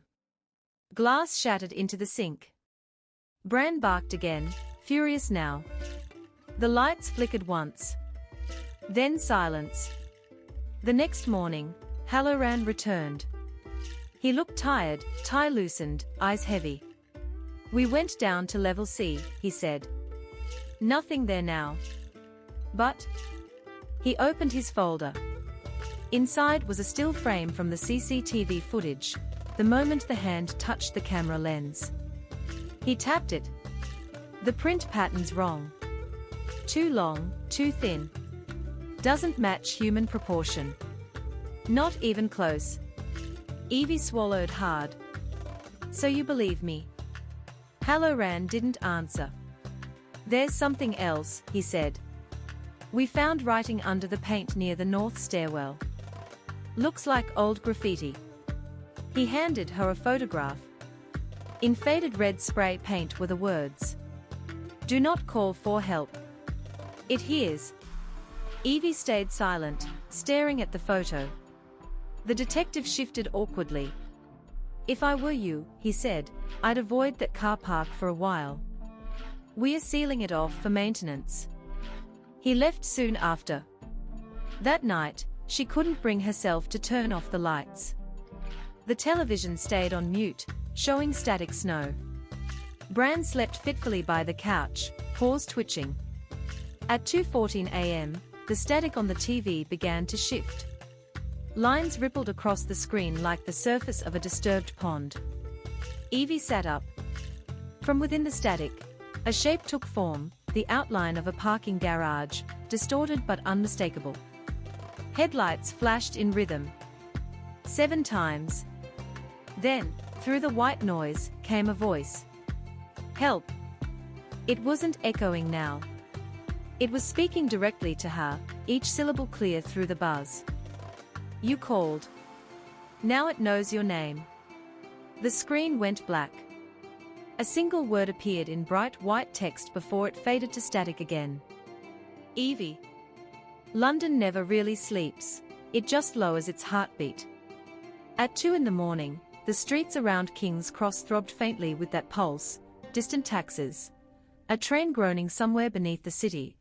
Speaker 1: Glass shattered into the sink. Bran barked again, furious now. The lights flickered once. Then silence. The next morning, Halloran returned. He looked tired, tie loosened, eyes heavy. We went down to level C, he said. Nothing there now. But... He opened his folder. Inside was a still frame from the CCTV footage, the moment the hand touched the camera lens. He tapped it. The print pattern's wrong. Too long, too thin. Doesn't match human proportion. Not even close. Evie swallowed hard. So you believe me? Halloran didn't answer. There's something else, he said. We found writing under the paint near the north stairwell. Looks like old graffiti. He handed her a photograph. In faded red spray paint were the words. Do not call for help. It hears. Evie stayed silent, staring at the photo. The detective shifted awkwardly. If I were you, he said, I'd avoid that car park for a while. We're sealing it off for maintenance. He left soon after. That night, she couldn't bring herself to turn off the lights. The television stayed on mute, showing static snow. Bran slept fitfully by the couch, paws twitching. At 2:14 a.m., the static on the TV began to shift. Lines rippled across the screen like the surface of a disturbed pond. Evie sat up. From within the static, a shape took form, the outline of a parking garage, distorted but unmistakable. Headlights flashed in rhythm. 7 times. Then, through the white noise, came a voice. Help! It wasn't echoing now. It was speaking directly to her, each syllable clear through the buzz. You called. Now it knows your name. The screen went black. A single word appeared in bright white text before it faded to static again. Evie. London never really sleeps, it just lowers its heartbeat. At 2 in the morning, the streets around King's Cross throbbed faintly with that pulse, distant taxis. A train groaning somewhere beneath the city.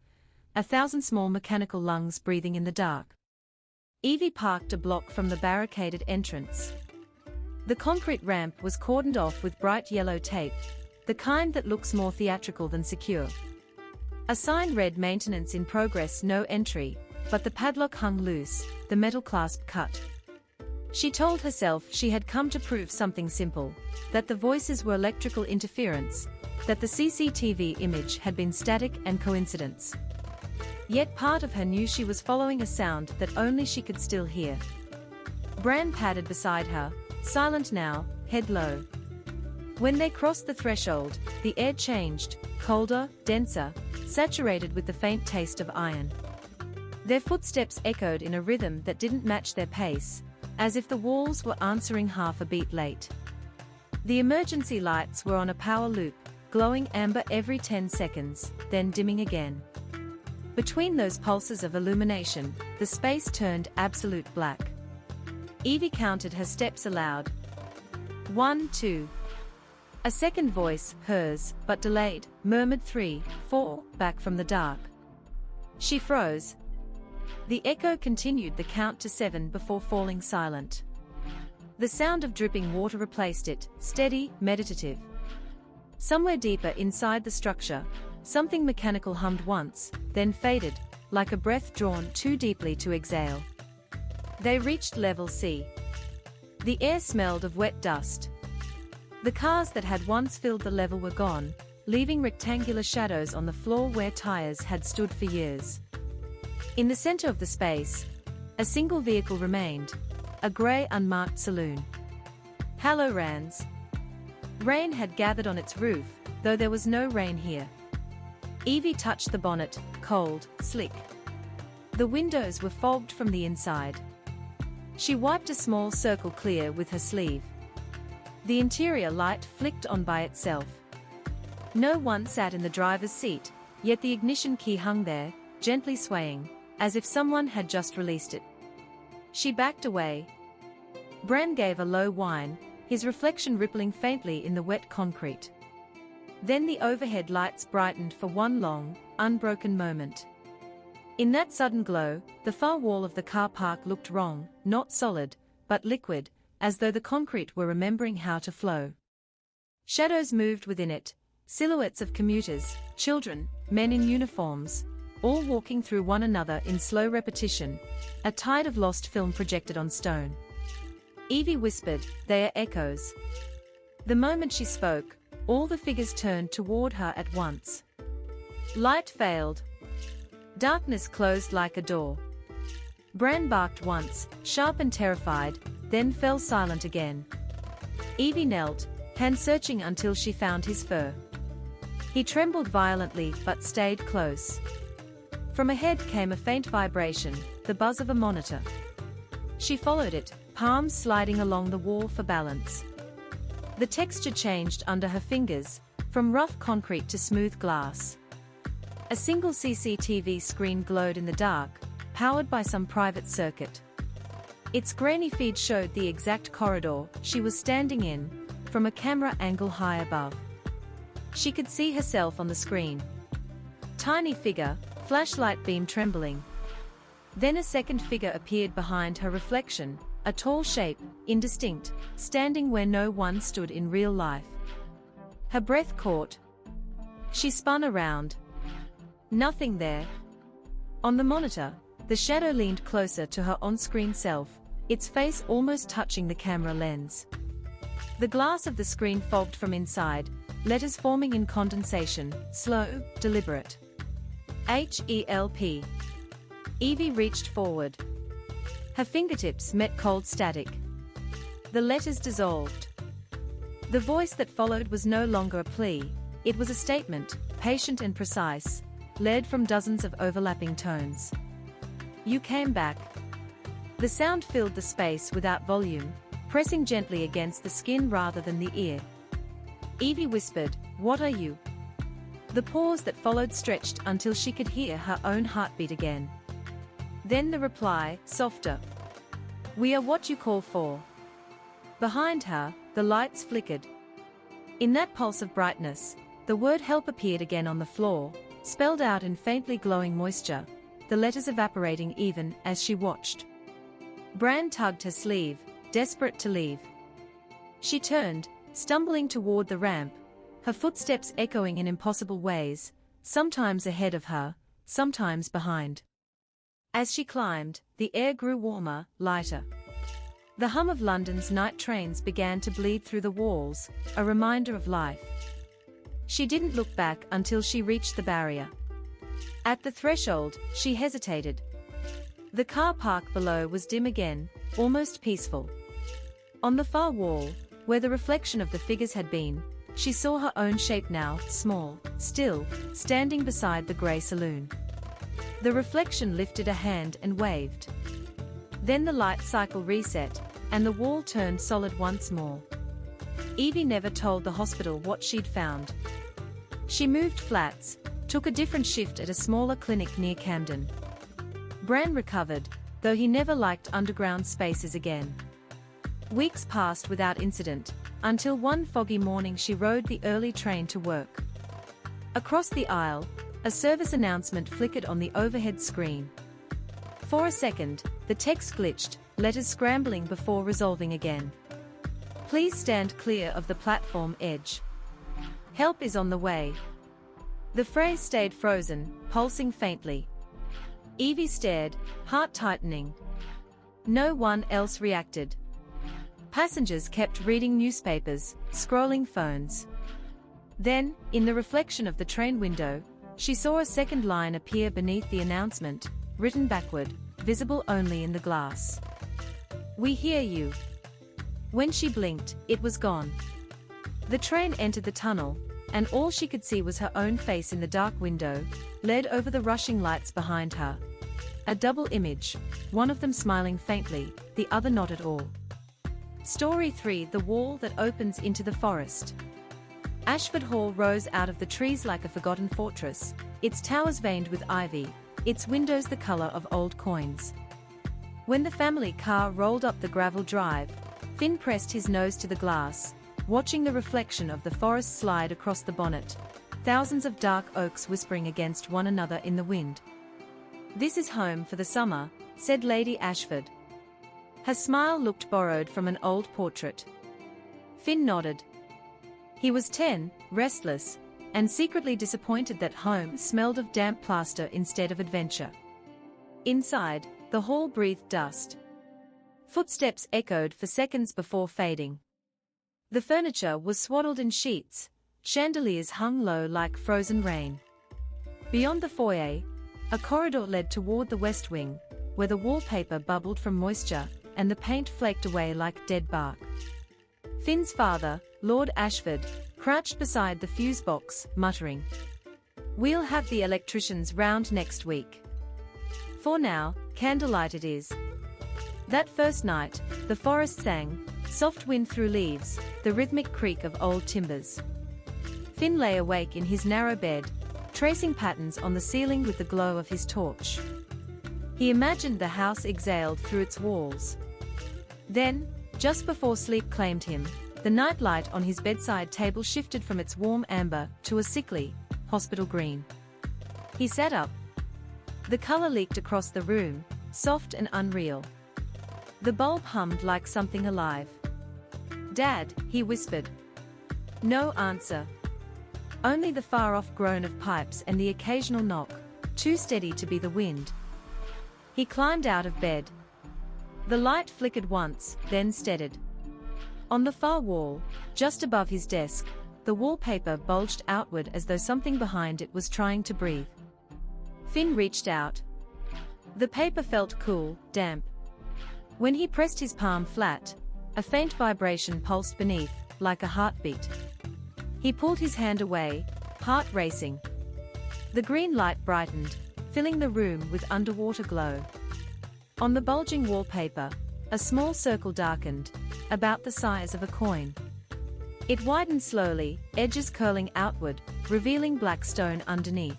Speaker 1: 1,000 small mechanical lungs breathing in the dark. Evie parked a block from the barricaded entrance. The concrete ramp was cordoned off with bright yellow tape, the kind that looks more theatrical than secure. A sign read maintenance in progress, no entry, but the padlock hung loose, the metal clasp cut. She told herself she had come to prove something simple, that the voices were electrical interference, that the CCTV image had been static and coincidence. Yet part of her knew she was following a sound that only she could still hear. Bran padded beside her, silent now, head low. When they crossed the threshold, the air changed, colder, denser, saturated with the faint taste of iron. Their footsteps echoed in a rhythm that didn't match their pace, as if the walls were answering half a beat late. The emergency lights were on a power loop, glowing amber every 10 seconds, then dimming again. Between those pulses of illumination, the space turned absolute black. Evie counted her steps aloud. 1, 2. A second voice, hers, but delayed, murmured 3, 4, back from the dark. She froze. The echo continued the count to 7 before falling silent. The sound of dripping water replaced it, steady, meditative. Somewhere deeper inside the structure, something mechanical hummed once, then faded, like a breath drawn too deeply to exhale. They reached level C. The air smelled of wet dust. The cars that had once filled the level were gone, leaving rectangular shadows on the floor where tires had stood for years. In the center of the space, a single vehicle remained, a grey unmarked saloon. Hallorans. Rain had gathered on its roof, though there was no rain here. Evie touched the bonnet, cold, slick. The windows were fogged from the inside. She wiped a small circle clear with her sleeve. The interior light flicked on by itself. No one sat in the driver's seat, yet the ignition key hung there, gently swaying, as if someone had just released it. She backed away. Bran gave a low whine, his reflection rippling faintly in the wet concrete. Then the overhead lights brightened for one long, unbroken moment. In that sudden glow, the far wall of the car park looked wrong, not solid, but liquid, as though the concrete were remembering how to flow. Shadows moved within it, silhouettes of commuters, children, men in uniforms, all walking through one another in slow repetition, a tide of lost film projected on stone. Evie whispered, "They are echoes." The moment she spoke, all the figures turned toward her at once. Light failed. Darkness closed like a door. Bran barked once, sharp and terrified, then fell silent again. Evie knelt, hand searching until she found his fur. He trembled violently but stayed close. From ahead came a faint vibration, the buzz of a monitor. She followed it, palms sliding along the wall for balance. The texture changed under her fingers, from rough concrete to smooth glass. A single CCTV screen glowed in the dark, powered by some private circuit. Its grainy feed showed the exact corridor she was standing in, from a camera angle high above. She could see herself on the screen. Tiny figure, flashlight beam trembling. Then a second figure appeared behind her reflection, a tall shape, indistinct, standing where no one stood in real life. Her breath caught. She spun around. Nothing there. On the monitor, the shadow leaned closer to her on-screen self, its face almost touching the camera lens. The glass of the screen fogged from inside, letters forming in condensation, slow, deliberate. HELP. Evie reached forward. Her fingertips met cold static. The letters dissolved. The voice that followed was no longer a plea, it was a statement, patient and precise, led from dozens of overlapping tones. "You came back." The sound filled the space without volume, pressing gently against the skin rather than the ear. Evie whispered, "What are you?" The pause that followed stretched until she could hear her own heartbeat again. Then the reply, softer. "We are what you call for." Behind her, the lights flickered. In that pulse of brightness, the word help appeared again on the floor, spelled out in faintly glowing moisture, the letters evaporating even as she watched. Bran tugged her sleeve, desperate to leave. She turned, stumbling toward the ramp, her footsteps echoing in impossible ways, sometimes ahead of her, sometimes behind. As she climbed, the air grew warmer, lighter. The hum of London's night trains began to bleed through the walls, a reminder of life. She didn't look back until she reached the barrier. At the threshold, she hesitated. The car park below was dim again, almost peaceful. On the far wall, where the reflection of the figures had been, she saw her own shape now, small, still, standing beside the grey saloon. The reflection lifted a hand and waved. Then the light cycle reset, and the wall turned solid once more. Evie never told the hospital what she'd found. She moved flats, took a different shift at a smaller clinic near Camden. Bran recovered, though he never liked underground spaces again. Weeks passed without incident, until one foggy morning she rode the early train to work. Across the aisle, a service announcement flickered on the overhead screen. For a second, the text glitched, letters scrambling before resolving again. Please stand clear of the platform edge. Help is on the way. The phrase stayed frozen, pulsing faintly. Evie stared, heart tightening. No one else reacted. Passengers kept reading newspapers, scrolling phones. Then, in the reflection of the train window, she saw a second line appear beneath the announcement, written backward, visible only in the glass. We hear you. When she blinked, it was gone. The train entered the tunnel, and all she could see was her own face in the dark window, led over the rushing lights behind her. A double image, one of them smiling faintly, the other not at all. Story 3: The Wall That Opens into the Forest. Ashford Hall rose out of the trees like a forgotten fortress, its towers veined with ivy, its windows the color of old coins. When the family car rolled up the gravel drive, Finn pressed his nose to the glass, watching the reflection of the forest slide across the bonnet, thousands of dark oaks whispering against one another in the wind. This is home for the summer, said Lady Ashford. Her smile looked borrowed from an old portrait. Finn nodded. He was 10, restless, and secretly disappointed that home smelled of damp plaster instead of adventure. Inside, the hall breathed dust. Footsteps echoed for seconds before fading. The furniture was swaddled in sheets, chandeliers hung low like frozen rain. Beyond the foyer, a corridor led toward the west wing, where the wallpaper bubbled from moisture, and the paint flaked away like dead bark. Finn's father, Lord Ashford, crouched beside the fuse box, muttering, "We'll have the electricians round next week. For now, candlelight it is." That first night, the forest sang, soft wind through leaves, the rhythmic creak of old timbers. Finn lay awake in his narrow bed, tracing patterns on the ceiling with the glow of his torch. He imagined the house exhaled through its walls. Then, just before sleep claimed him, the nightlight on his bedside table shifted from its warm amber to a sickly, hospital green. He sat up. The color leaked across the room, soft and unreal. The bulb hummed like something alive. "Dad," he whispered. No answer. Only the far-off groan of pipes and the occasional knock, too steady to be the wind. He climbed out of bed. The light flickered once, then steadied. On the far wall, just above his desk, the wallpaper bulged outward as though something behind it was trying to breathe. Finn reached out. The paper felt cool, damp. When he pressed his palm flat, a faint vibration pulsed beneath, like a heartbeat. He pulled his hand away, heart racing. The green light brightened, filling the room with underwater glow. On the bulging wallpaper, a small circle darkened, about the size of a coin. It widened slowly, edges curling outward, revealing black stone underneath.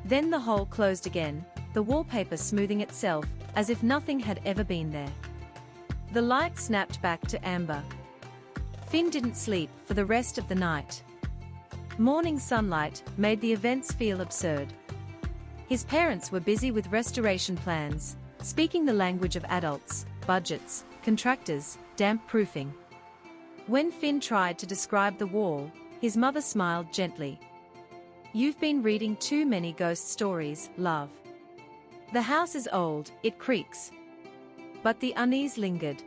Speaker 1: Then the hole closed again, the wallpaper smoothing itself, as if nothing had ever been there. The light snapped back to amber. Finn didn't sleep for the rest of the night. Morning sunlight made the events feel absurd. His parents were busy with restoration plans, speaking the language of adults, budgets, contractors, damp proofing. When Finn tried to describe the wall, his mother smiled gently. "You've been reading too many ghost stories, love. The house is old, it creaks." But the unease lingered.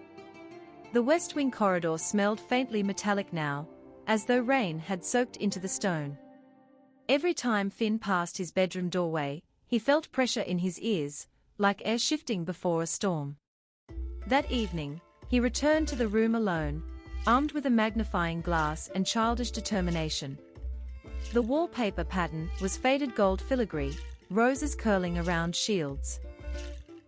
Speaker 1: The west wing corridor smelled faintly metallic now, as though rain had soaked into the stone. Every time Finn passed his bedroom doorway, he felt pressure in his ears, like air shifting before a storm. That evening, he returned to the room alone, armed with a magnifying glass and childish determination. The wallpaper pattern was faded gold filigree, roses curling around shields.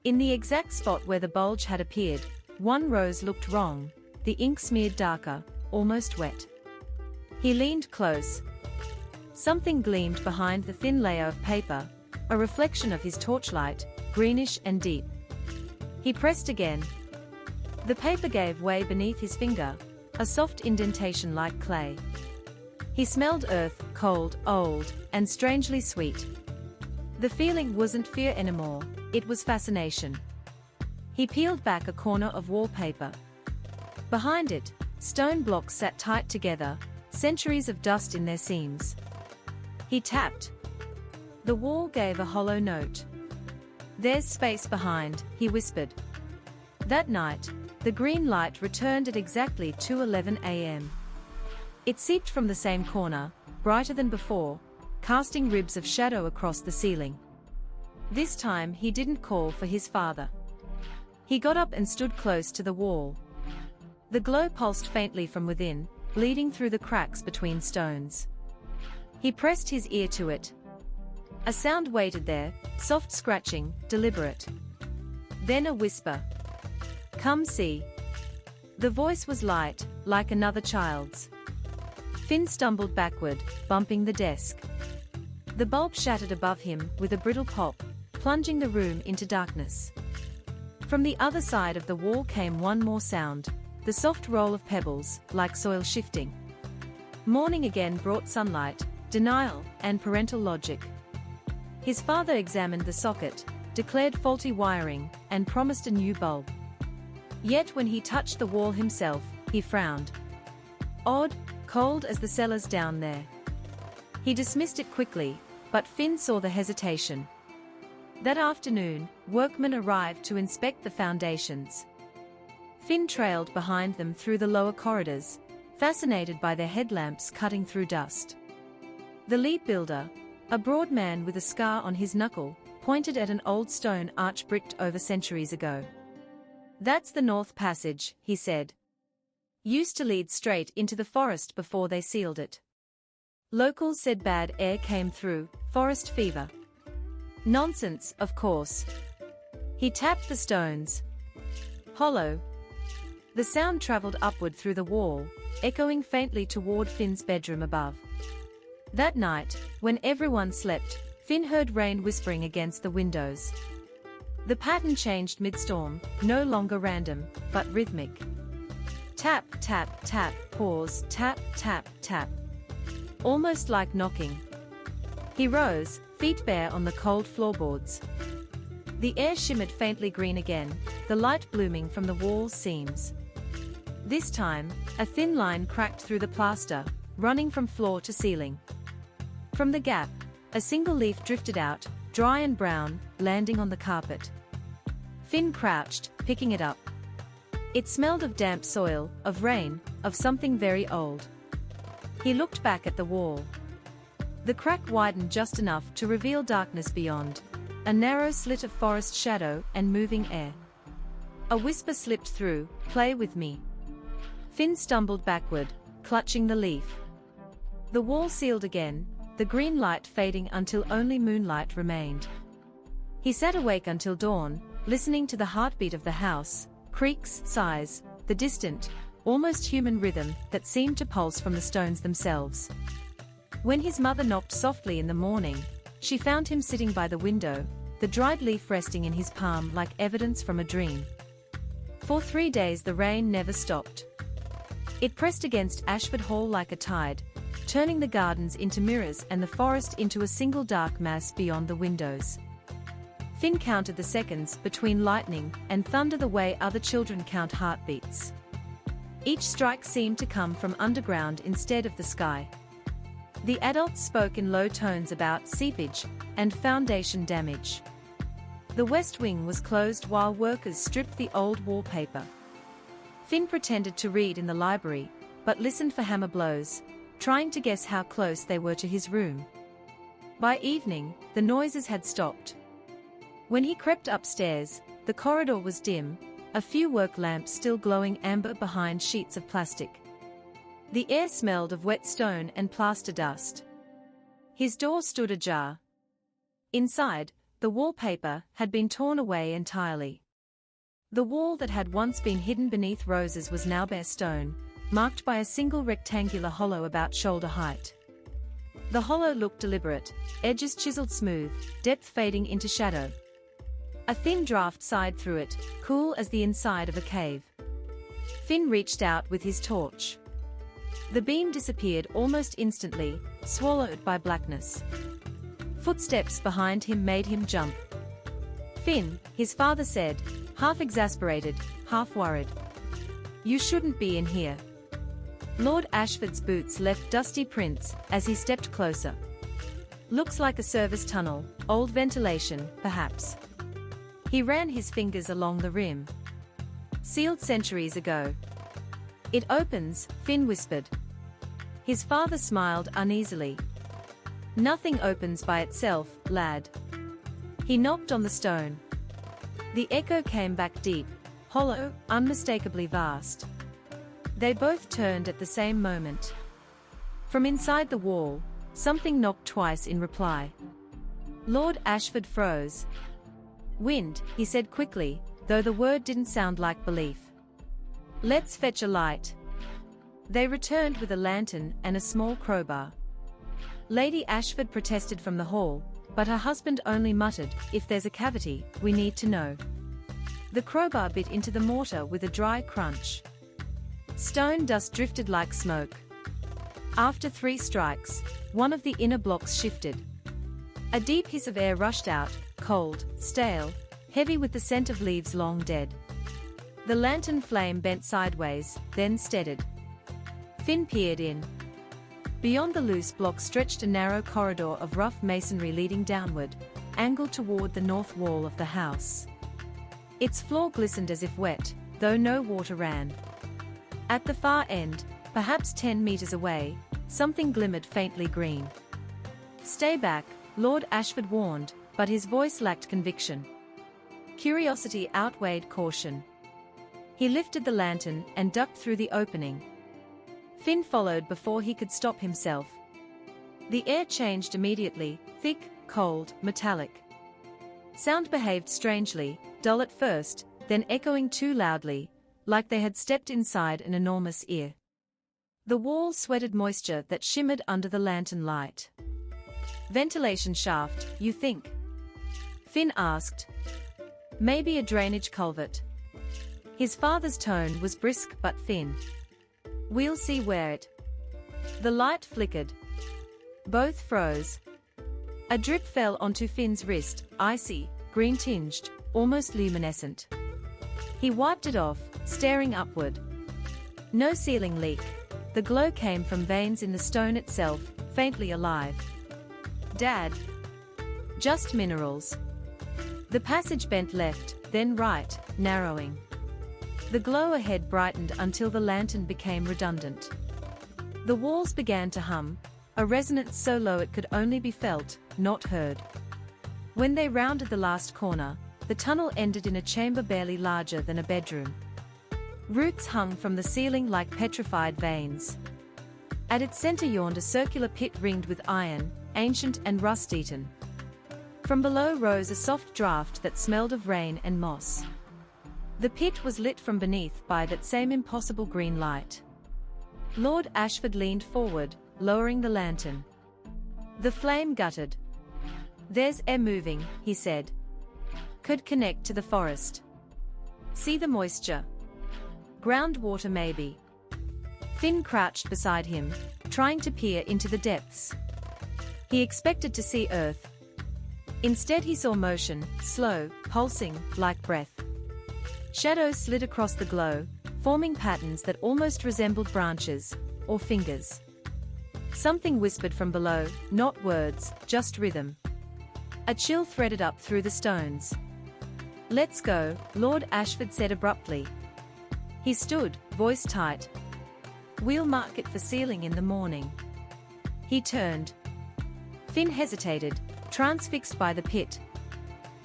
Speaker 1: In the exact spot where the bulge had appeared, one rose looked wrong, the ink smeared darker, almost wet. He leaned close. Something gleamed behind the thin layer of paper, a reflection of his torchlight, greenish and deep. He pressed again. The paper gave way beneath his finger, a soft indentation like clay. He smelled earth, cold, old, and strangely sweet. The feeling wasn't fear anymore, it was fascination. He peeled back a corner of wallpaper. Behind it, stone blocks sat tight together, centuries of dust in their seams. He tapped. The wall gave a hollow note. "There's space behind," he whispered. That night, the green light returned at exactly 2:11 a.m. It seeped from the same corner, brighter than before, casting ribs of shadow across the ceiling. This time he didn't call for his father. He got up and stood close to the wall. The glow pulsed faintly from within, bleeding through the cracks between stones. He pressed his ear to it. A sound waited there, soft scratching, deliberate. Then a whisper. "Come see." The voice was light, like another child's. Finn stumbled backward, bumping the desk. The bulb shattered above him with a brittle pop, plunging the room into darkness. From the other side of the wall came one more sound, the soft roll of pebbles, like soil shifting. Morning again brought sunlight, denial, and parental logic. His father examined the socket, declared faulty wiring, and promised a new bulb. Yet when he touched the wall himself, he frowned. Odd, cold as the cellars down there. He dismissed it quickly, but Finn saw the hesitation. That afternoon, workmen arrived to inspect the foundations. Finn trailed behind them through the lower corridors, fascinated by their headlamps cutting through dust. The lead builder, a broad man with a scar on his knuckle, pointed at an old stone arch bricked over centuries ago. "That's the North Passage," he said. "Used to lead straight into the forest before they sealed it. Locals said bad air came through, forest fever." "Nonsense, of course." He tapped the stones. Hollow. The sound traveled upward through the wall, echoing faintly toward Finn's bedroom above. That night, when everyone slept, Finn heard rain whispering against the windows. The pattern changed mid-storm, no longer random, but rhythmic. Tap, tap, tap, pause, tap, tap, tap. Almost like knocking. He rose, feet bare on the cold floorboards. The air shimmered faintly green again, the light blooming from the wall's seams. This time, a thin line cracked through the plaster, running from floor to ceiling. From the gap, a single leaf drifted out, dry and brown, landing on the carpet. Finn crouched, picking it up. It smelled of damp soil, of rain, of something very old. He looked back at the wall. The crack widened just enough to reveal darkness beyond, a narrow slit of forest shadow and moving air. A whisper slipped through, "Play with me." Finn stumbled backward, clutching the leaf. The wall sealed again, the green light fading until only moonlight remained. He sat awake until dawn, listening to the heartbeat of the house, creaks, sighs, the distant, almost human rhythm that seemed to pulse from the stones themselves. When his mother knocked softly in the morning, she found him sitting by the window, the dried leaf resting in his palm like evidence from a dream. For 3 days the rain never stopped. It pressed against Ashford Hall like a tide, turning the gardens into mirrors and the forest into a single dark mass beyond the windows. Finn counted the seconds between lightning and thunder the way other children count heartbeats. Each strike seemed to come from underground instead of the sky. The adults spoke in low tones about seepage and foundation damage. The west wing was closed while workers stripped the old wallpaper. Finn pretended to read in the library, but listened for hammer blows, trying to guess how close they were to his room. By evening, the noises had stopped. When he crept upstairs, the corridor was dim, a few work lamps still glowing amber behind sheets of plastic. The air smelled of wet stone and plaster dust. His door stood ajar. Inside, the wallpaper had been torn away entirely. The wall that had once been hidden beneath roses was now bare stone, marked by a single rectangular hollow about shoulder height. The hollow looked deliberate, edges chiseled smooth, depth fading into shadow. A thin draft sighed through it, cool as the inside of a cave. Finn reached out with his torch. The beam disappeared almost instantly, swallowed by blackness. Footsteps behind him made him jump. "Finn," his father said, half exasperated, half worried. "You shouldn't be in here." Lord Ashford's boots left dusty prints as he stepped closer. "Looks like a service tunnel, old ventilation, perhaps." He ran his fingers along the rim. "Sealed centuries ago." "It opens," Finn whispered. His father smiled uneasily. "Nothing opens by itself, lad." He knocked on the stone. The echo came back deep, hollow, unmistakably vast. They both turned at the same moment. From inside the wall, something knocked twice in reply. Lord Ashford froze. "Wind," he said quickly, though the word didn't sound like belief. "Let's fetch a light." They returned with a lantern and a small crowbar. Lady Ashford protested from the hall, but her husband only muttered, "If there's a cavity, we need to know." The crowbar bit into the mortar with a dry crunch. Stone dust drifted like smoke. After 3 strikes, one of the inner blocks shifted. A deep hiss of air rushed out, cold, stale, heavy with the scent of leaves long dead. The lantern flame bent sideways, then steadied. Finn peered in. Beyond the loose block stretched a narrow corridor of rough masonry leading downward, angled toward the north wall of the house. Its floor glistened as if wet, though no water ran. At the far end, perhaps 10 meters away, something glimmered faintly green. "Stay back," Lord Ashford warned, but his voice lacked conviction. Curiosity outweighed caution. He lifted the lantern and ducked through the opening. Finn followed before he could stop himself. The air changed immediately, thick, cold, metallic. Sound behaved strangely, dull at first, then echoing too loudly, like they had stepped inside an enormous ear. The walls sweated moisture that shimmered under the lantern light. "Ventilation shaft, you think?" Finn asked. "Maybe a drainage culvert." His father's tone was brisk but thin. "We'll see where it..." The light flickered. Both froze. A drip fell onto Finn's wrist, icy, green-tinged, almost luminescent. He wiped it off, staring upward. No ceiling leak. The glow came from veins in the stone itself, faintly alive. "Dad." "Just minerals." The passage bent left, then right, narrowing. The glow ahead brightened until the lantern became redundant. The walls began to hum, a resonance so low it could only be felt, not heard. When they rounded the last corner, the tunnel ended in a chamber barely larger than a bedroom. Roots hung from the ceiling like petrified veins. At its center yawned a circular pit ringed with iron, ancient and rust-eaten. From below rose a soft draught that smelled of rain and moss. The pit was lit from beneath by that same impossible green light. Lord Ashford leaned forward, lowering the lantern. The flame guttered. "There's air moving," he said. "Could connect to the forest. See the moisture? Groundwater maybe." Finn crouched beside him, trying to peer into the depths. He expected to see earth. Instead he saw motion, slow, pulsing, like breath. Shadows slid across the glow, forming patterns that almost resembled branches, or fingers. Something whispered from below, not words, just rhythm. A chill threaded up through the stones. "Let's go," Lord Ashford said abruptly. He stood, voice tight. "We'll mark it for sealing in the morning." He turned. Finn hesitated, transfixed by the pit.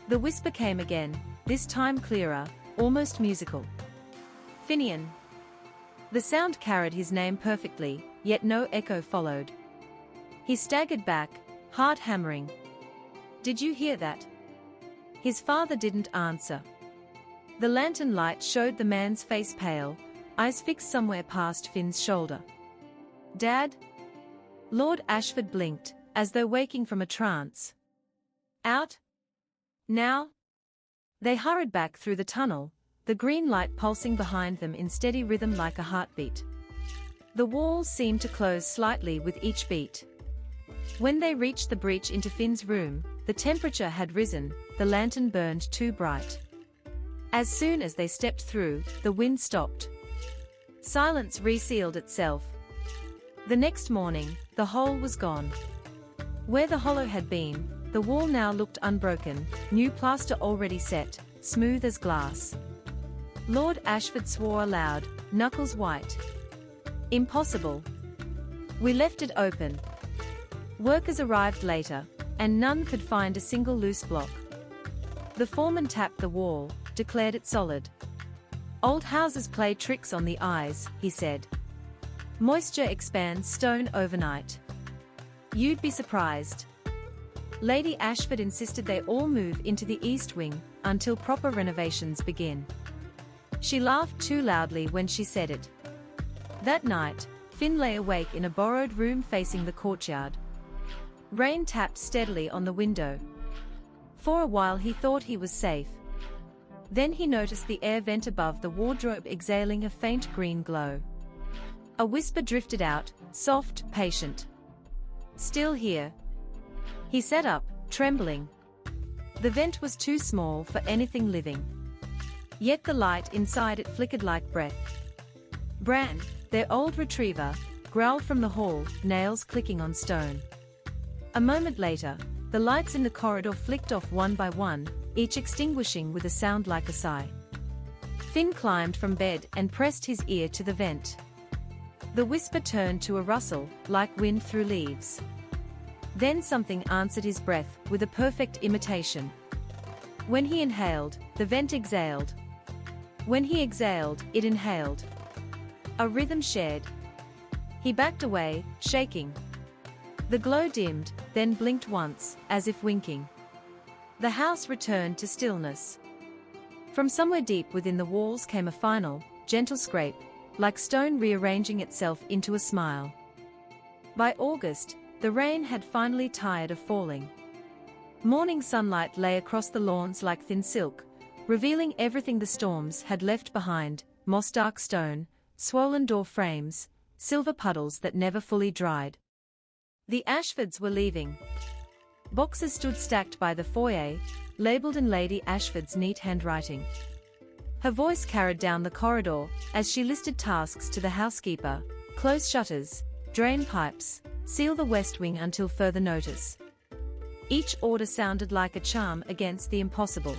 Speaker 1: The whisper came again, this time clearer, almost musical. "Finian." The sound carried his name perfectly, yet no echo followed. He staggered back, heart hammering. "Did you hear that?" His father didn't answer. The lantern light showed the man's face pale, eyes fixed somewhere past Finn's shoulder. "Dad?" Lord Ashford blinked, as though waking from a trance. "Out? Now?" They hurried back through the tunnel, the green light pulsing behind them in steady rhythm like a heartbeat. The walls seemed to close slightly with each beat. When they reached the breach into Finn's room, the temperature had risen, the lantern burned too bright. As soon as they stepped through, the wind stopped. Silence resealed itself. The next morning, the hole was gone. Where the hollow had been, the wall now looked unbroken, new plaster already set, smooth as glass. Lord Ashford swore aloud, knuckles white. "Impossible. We left it open." Workers arrived later, and none could find a single loose block. The foreman tapped the wall, declared it solid. "Old houses play tricks on the eyes," he said. "Moisture expands stone overnight. You'd be surprised." Lady Ashford insisted they all move into the east wing, until proper renovations begin. She laughed too loudly when she said it. That night, Finn lay awake in a borrowed room facing the courtyard. Rain tapped steadily on the window. For a while he thought he was safe. Then he noticed the air vent above the wardrobe exhaling a faint green glow. A whisper drifted out, soft, patient. "Still here?" He sat up, trembling. The vent was too small for anything living. Yet the light inside it flickered like breath. Bran, their old retriever, growled from the hall, nails clicking on stone. A moment later, the lights in the corridor flicked off one by one, each extinguishing with a sound like a sigh. Finn climbed from bed and pressed his ear to the vent. The whisper turned to a rustle, like wind through leaves. Then something answered his breath, with a perfect imitation. When he inhaled, the vent exhaled. When he exhaled, it inhaled. A rhythm shared. He backed away, shaking. The glow dimmed, then blinked once, as if winking. The house returned to stillness. From somewhere deep within the walls came a final, gentle scrape, like stone rearranging itself into a smile. By August, the rain had finally tired of falling. Morning sunlight lay across the lawns like thin silk, revealing everything the storms had left behind: moss-dark stone, swollen door frames, silver puddles that never fully dried. The Ashfords were leaving. Boxes stood stacked by the foyer, labeled in Lady Ashford's neat handwriting. Her voice carried down the corridor as she listed tasks to the housekeeper: close shutters, drain pipes, seal the west wing until further notice. Each order sounded like a charm against the impossible.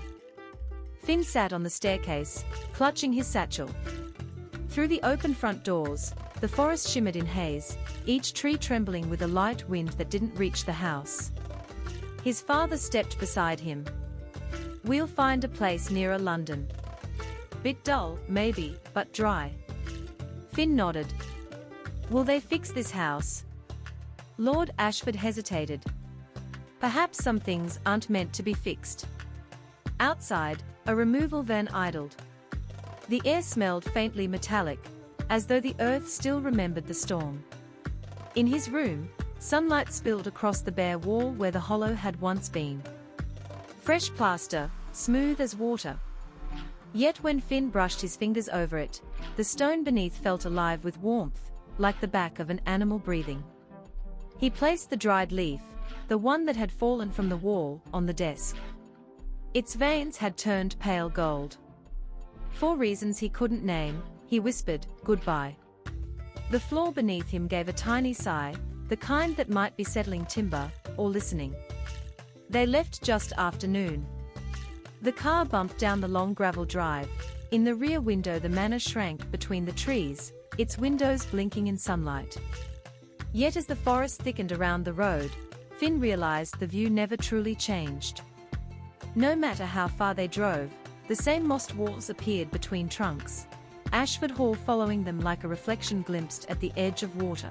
Speaker 1: Finn sat on the staircase, clutching his satchel. Through the open front doors, the forest shimmered in haze, each tree trembling with a light wind that didn't reach the house. His father stepped beside him. "We'll find a place nearer London. Bit dull, maybe, but dry." Finn nodded. "Will they fix this house?" Lord Ashford hesitated. "Perhaps some things aren't meant to be fixed." Outside, a removal van idled. The air smelled faintly metallic, as though the earth still remembered the storm. In his room, sunlight spilled across the bare wall where the hollow had once been. Fresh plaster, smooth as water. Yet when Finn brushed his fingers over it, the stone beneath felt alive with warmth, like the back of an animal breathing. He placed the dried leaf, the one that had fallen from the wall, on the desk. Its veins had turned pale gold. For reasons he couldn't name, he whispered, "Goodbye." The floor beneath him gave a tiny sigh, the kind that might be settling timber, or listening. They left just after noon. The car bumped down the long gravel drive. In the rear window the manor shrank between the trees, its windows blinking in sunlight. Yet as the forest thickened around the road, Finn realized the view never truly changed. No matter how far they drove, the same mossed walls appeared between trunks, Ashford Hall following them like a reflection glimpsed at the edge of water.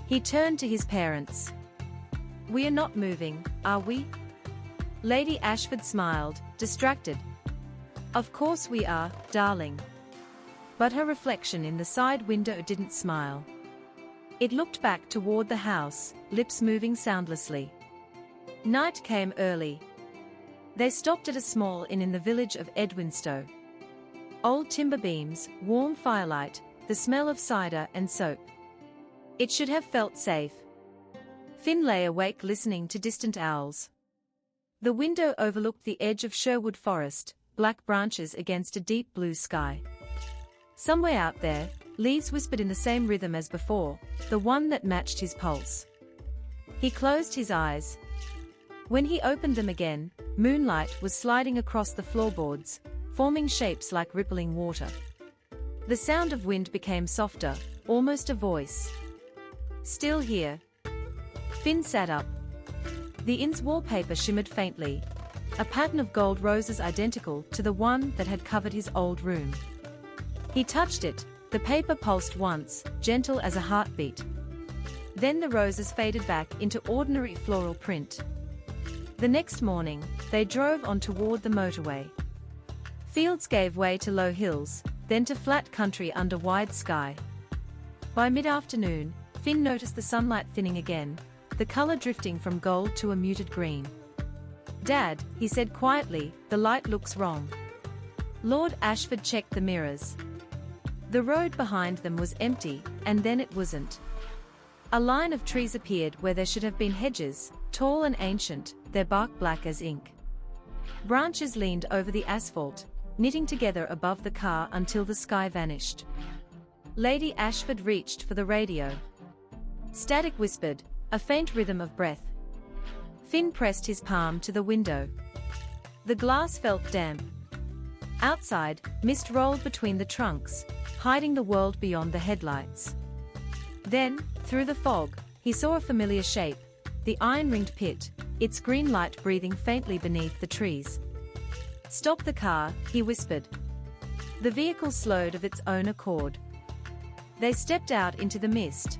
Speaker 1: He turned to his parents. "We are not moving, are we?" Lady Ashford smiled, distracted. "Of course we are, darling." But her reflection in the side window didn't smile. It looked back toward the house, lips moving soundlessly. Night came early. They stopped at a small inn in the village of Edwinstowe. Old timber beams, warm firelight, the smell of cider and soap. It should have felt safe. Finn lay awake listening to distant owls. The window overlooked the edge of Sherwood Forest, black branches against a deep blue sky. Somewhere out there, leaves whispered in the same rhythm as before, the one that matched his pulse. He closed his eyes. When he opened them again, moonlight was sliding across the floorboards, forming shapes like rippling water. The sound of wind became softer, almost a voice. "Still here?" Finn sat up. The inn's wallpaper shimmered faintly, a pattern of gold roses identical to the one that had covered his old room. He touched it, the paper pulsed once, gentle as a heartbeat. Then the roses faded back into ordinary floral print. The next morning, they drove on toward the motorway. Fields gave way to low hills, then to flat country under wide sky. By mid-afternoon, Finn noticed the sunlight thinning again, the color drifting from gold to a muted green. "Dad," he said quietly, "the light looks wrong." Lord Ashford checked the mirrors. The road behind them was empty, and then it wasn't. A line of trees appeared where there should have been hedges, tall and ancient, their bark black as ink. Branches leaned over the asphalt, knitting together above the car until the sky vanished. Lady Ashford reached for the radio. Static whispered, a faint rhythm of breath. Finn pressed his palm to the window. The glass felt damp. Outside, mist rolled between the trunks, hiding the world beyond the headlights. Then, through the fog, he saw a familiar shape, the iron-ringed pit, its green light breathing faintly beneath the trees. "Stop the car," he whispered. The vehicle slowed of its own accord. They stepped out into the mist.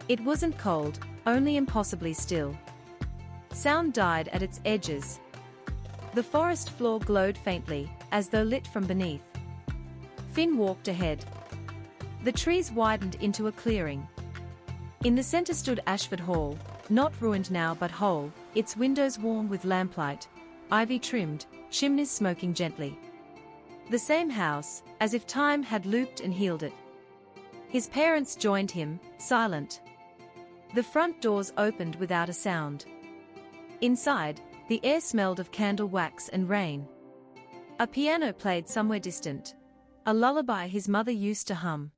Speaker 1: It wasn't cold, only impossibly still. Sound died at its edges. The forest floor glowed faintly, as though lit from beneath. Finn walked ahead. The trees widened into a clearing. In the center stood Ashford Hall, not ruined now but whole, its windows warm with lamplight, ivy trimmed, chimneys smoking gently. The same house, as if time had looped and healed it. His parents joined him, silent. The front doors opened without a sound. Inside, the air smelled of candle wax and rain. A piano played somewhere distant, a lullaby his mother used to hum.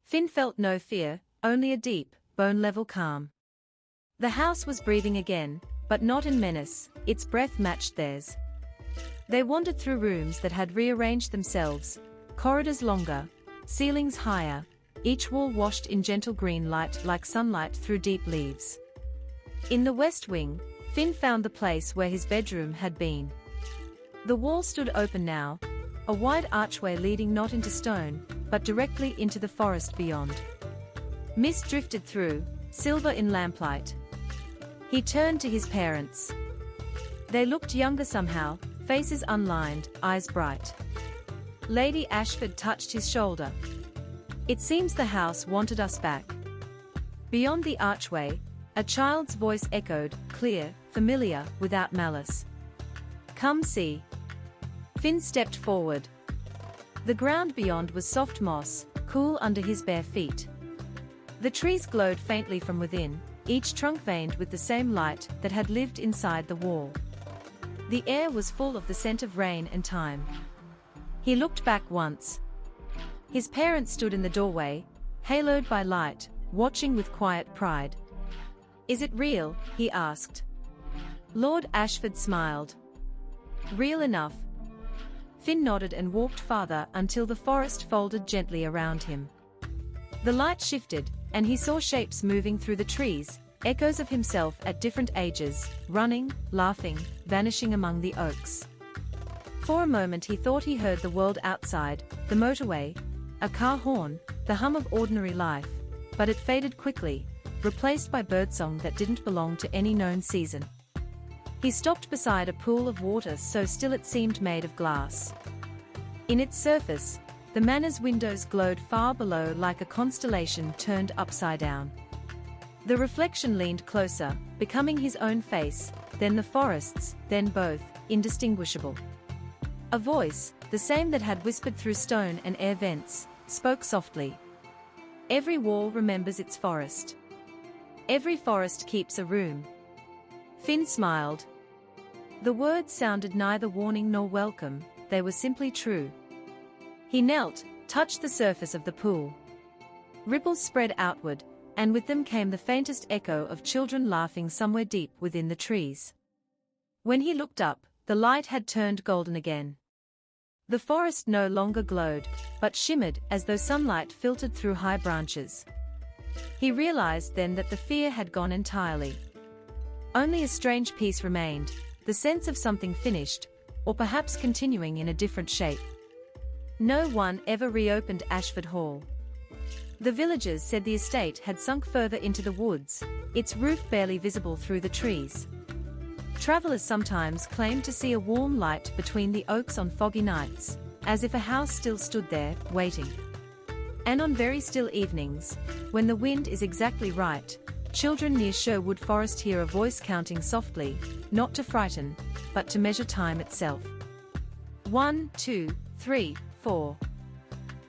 Speaker 1: Finn felt no fear, only a deep, bone-level calm. The house was breathing again, but not in menace, its breath matched theirs. They wandered through rooms that had rearranged themselves, corridors longer, ceilings higher, each wall washed in gentle green light like sunlight through deep leaves. In the west wing, Finn found the place where his bedroom had been. The wall stood open now, a wide archway leading not into stone, but directly into the forest beyond. Mist drifted through, silver in lamplight. He turned to his parents. They looked younger somehow, faces unlined, eyes bright. Lady Ashford touched his shoulder. "It seems the house wanted us back." Beyond the archway, a child's voice echoed, clear, familiar, without malice. "Come see." Finn stepped forward. The ground beyond was soft moss, cool under his bare feet. The trees glowed faintly from within, each trunk veined with the same light that had lived inside the wall. The air was full of the scent of rain and time. He looked back once. His parents stood in the doorway, haloed by light, watching with quiet pride. "Is it real?" he asked. Lord Ashford smiled. "Real enough." Finn nodded and walked farther until the forest folded gently around him. The light shifted, and he saw shapes moving through the trees, echoes of himself at different ages, running, laughing, vanishing among the oaks. For a moment he thought he heard the world outside, the motorway, a car horn, the hum of ordinary life, but it faded quickly, replaced by birdsong that didn't belong to any known season. He stopped beside a pool of water so still it seemed made of glass. In its surface, the manor's windows glowed far below like a constellation turned upside down. The reflection leaned closer, becoming his own face, then the forest's, then both, indistinguishable. A voice, the same that had whispered through stone and air vents, spoke softly. Every wall remembers its forest. Every forest keeps a room. Finn smiled. The words sounded neither warning nor welcome, they were simply true. He knelt, touched the surface of the pool. Ripples spread outward, and with them came the faintest echo of children laughing somewhere deep within the trees. When he looked up, the light had turned golden again. The forest no longer glowed, but shimmered as though sunlight filtered through high branches. He realized then that the fear had gone entirely. Only a strange peace remained, the sense of something finished, or perhaps continuing in a different shape. No one ever reopened Ashford Hall. The villagers said the estate had sunk further into the woods, its roof barely visible through the trees. Travelers sometimes claimed to see a warm light between the oaks on foggy nights, as if a house still stood there, waiting. And on very still evenings, when the wind is exactly right, children near Sherwood Forest hear a voice counting softly, not to frighten, but to measure time itself. 1, 2, 3, 4.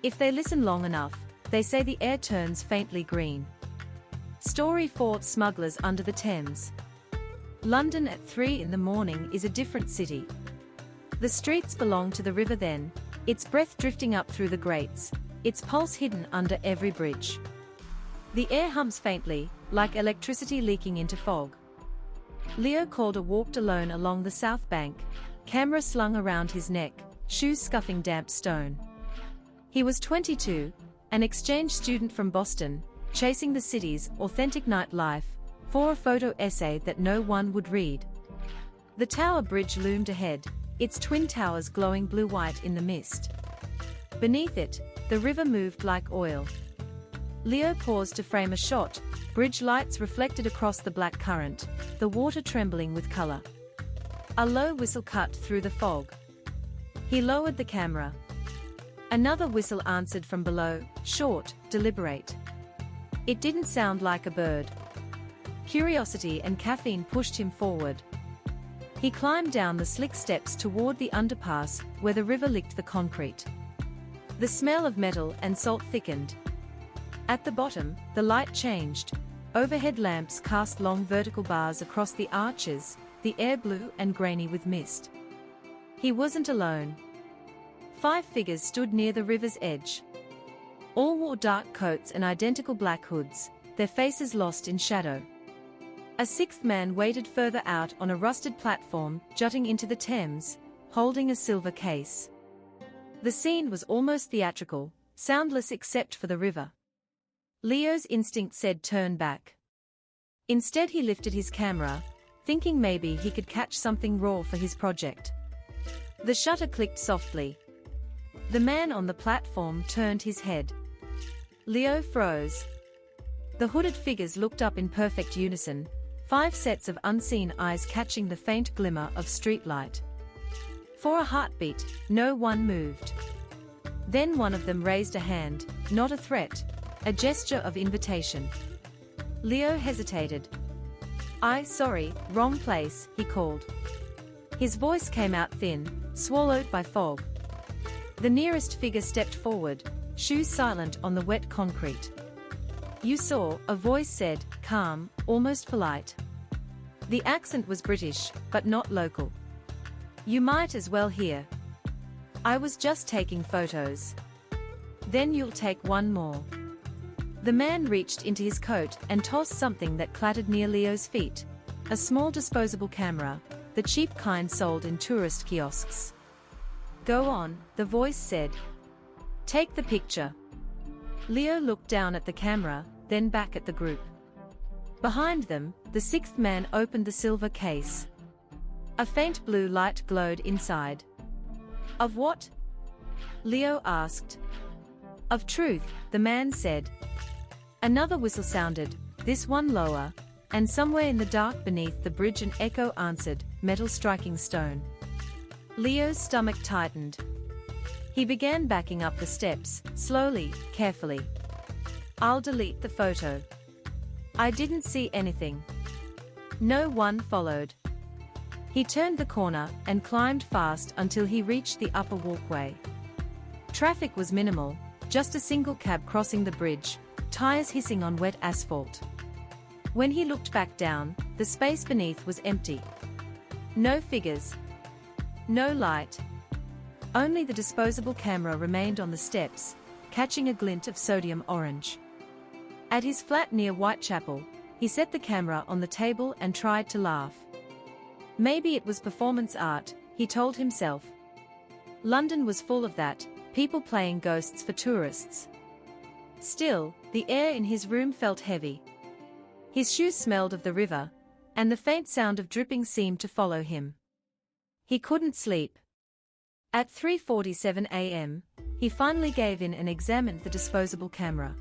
Speaker 1: If they listen long enough, they say the air turns faintly green. Story 4. Smugglers under the Thames. London at 3 in the morning is a different city. The streets belong to the river then, its breath drifting up through the grates, its pulse hidden under every bridge. The air hums faintly, like electricity leaking into fog. Leo Calder walked alone along the south bank, camera slung around his neck, shoes scuffing damp stone. He was 22, an exchange student from Boston, chasing the city's authentic nightlife, for a photo essay that no one would read. The Tower Bridge loomed ahead, its twin towers glowing blue-white in the mist. Beneath it, the river moved like oil. Leo paused to frame a shot, bridge lights reflected across the black current, the water trembling with color. A low whistle cut through the fog. He lowered the camera. Another whistle answered from below, short, deliberate. It didn't sound like a bird. Curiosity and caffeine pushed him forward. He climbed down the slick steps toward the underpass, where the river licked the concrete. The smell of metal and salt thickened. At the bottom, the light changed. Overhead lamps cast long vertical bars across the arches, the air blue and grainy with mist. He wasn't alone. 5 figures stood near the river's edge. All wore dark coats and identical black hoods, their faces lost in shadow. A 6th man waited further out on a rusted platform, jutting into the Thames, holding a silver case. The scene was almost theatrical, soundless except for the river. Leo's instinct said turn back. Instead he lifted his camera, thinking maybe he could catch something raw for his project. The shutter clicked softly. The man on the platform turned his head. Leo froze. The hooded figures looked up in perfect unison, 5 sets of unseen eyes catching the faint glimmer of streetlight. For a heartbeat, no one moved. Then one of them raised a hand, not a threat, a gesture of invitation. Leo hesitated. Sorry, wrong place, he called. His voice came out thin, swallowed by fog. The nearest figure stepped forward, shoes silent on the wet concrete. You saw, a voice said, calm, almost polite. The accent was British, but not local. You might as well hear. I was just taking photos. Then you'll take one more. The man reached into his coat and tossed something that clattered near Leo's feet. A small disposable camera, the cheap kind sold in tourist kiosks. Go on, the voice said. Take the picture. Leo looked down at the camera, then back at the group. Behind them, the sixth man opened the silver case. A faint blue light glowed inside. Of what? Leo asked. Of truth, the man said. Another whistle sounded, this one lower, and somewhere in the dark beneath the bridge an echo answered, metal striking stone. Leo's stomach tightened. He began backing up the steps, slowly, carefully. I'll delete the photo. I didn't see anything. No one followed. He turned the corner and climbed fast until he reached the upper walkway. Traffic was minimal, just a single cab crossing the bridge, tires hissing on wet asphalt. When he looked back down, the space beneath was empty. No figures. No light. Only the disposable camera remained on the steps, catching a glint of sodium orange. At his flat near Whitechapel, he set the camera on the table and tried to laugh. Maybe it was performance art, he told himself. London was full of that, people playing ghosts for tourists. Still, the air in his room felt heavy. His shoes smelled of the river, and the faint sound of dripping seemed to follow him. He couldn't sleep. At 3:47 a.m., he finally gave in and examined the disposable camera.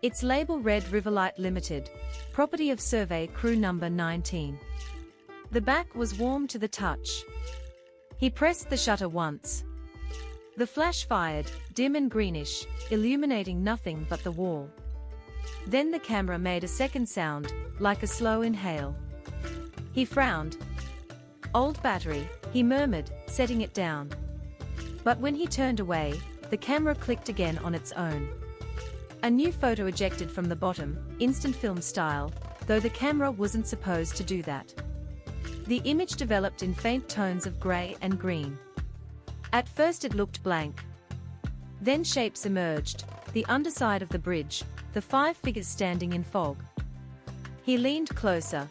Speaker 1: Its label read Riverlight Limited, property of survey crew number 19. The back was warm to the touch. He pressed the shutter once. The flash fired, dim and greenish, illuminating nothing but the wall. Then the camera made a second sound, like a slow inhale. He frowned. Old battery, he murmured, setting it down. But when he turned away, the camera clicked again on its own. A new photo ejected from the bottom, instant film style, though the camera wasn't supposed to do that. The image developed in faint tones of grey and green. At first it looked blank. Then shapes emerged, the underside of the bridge, the 5 figures standing in fog. He leaned closer.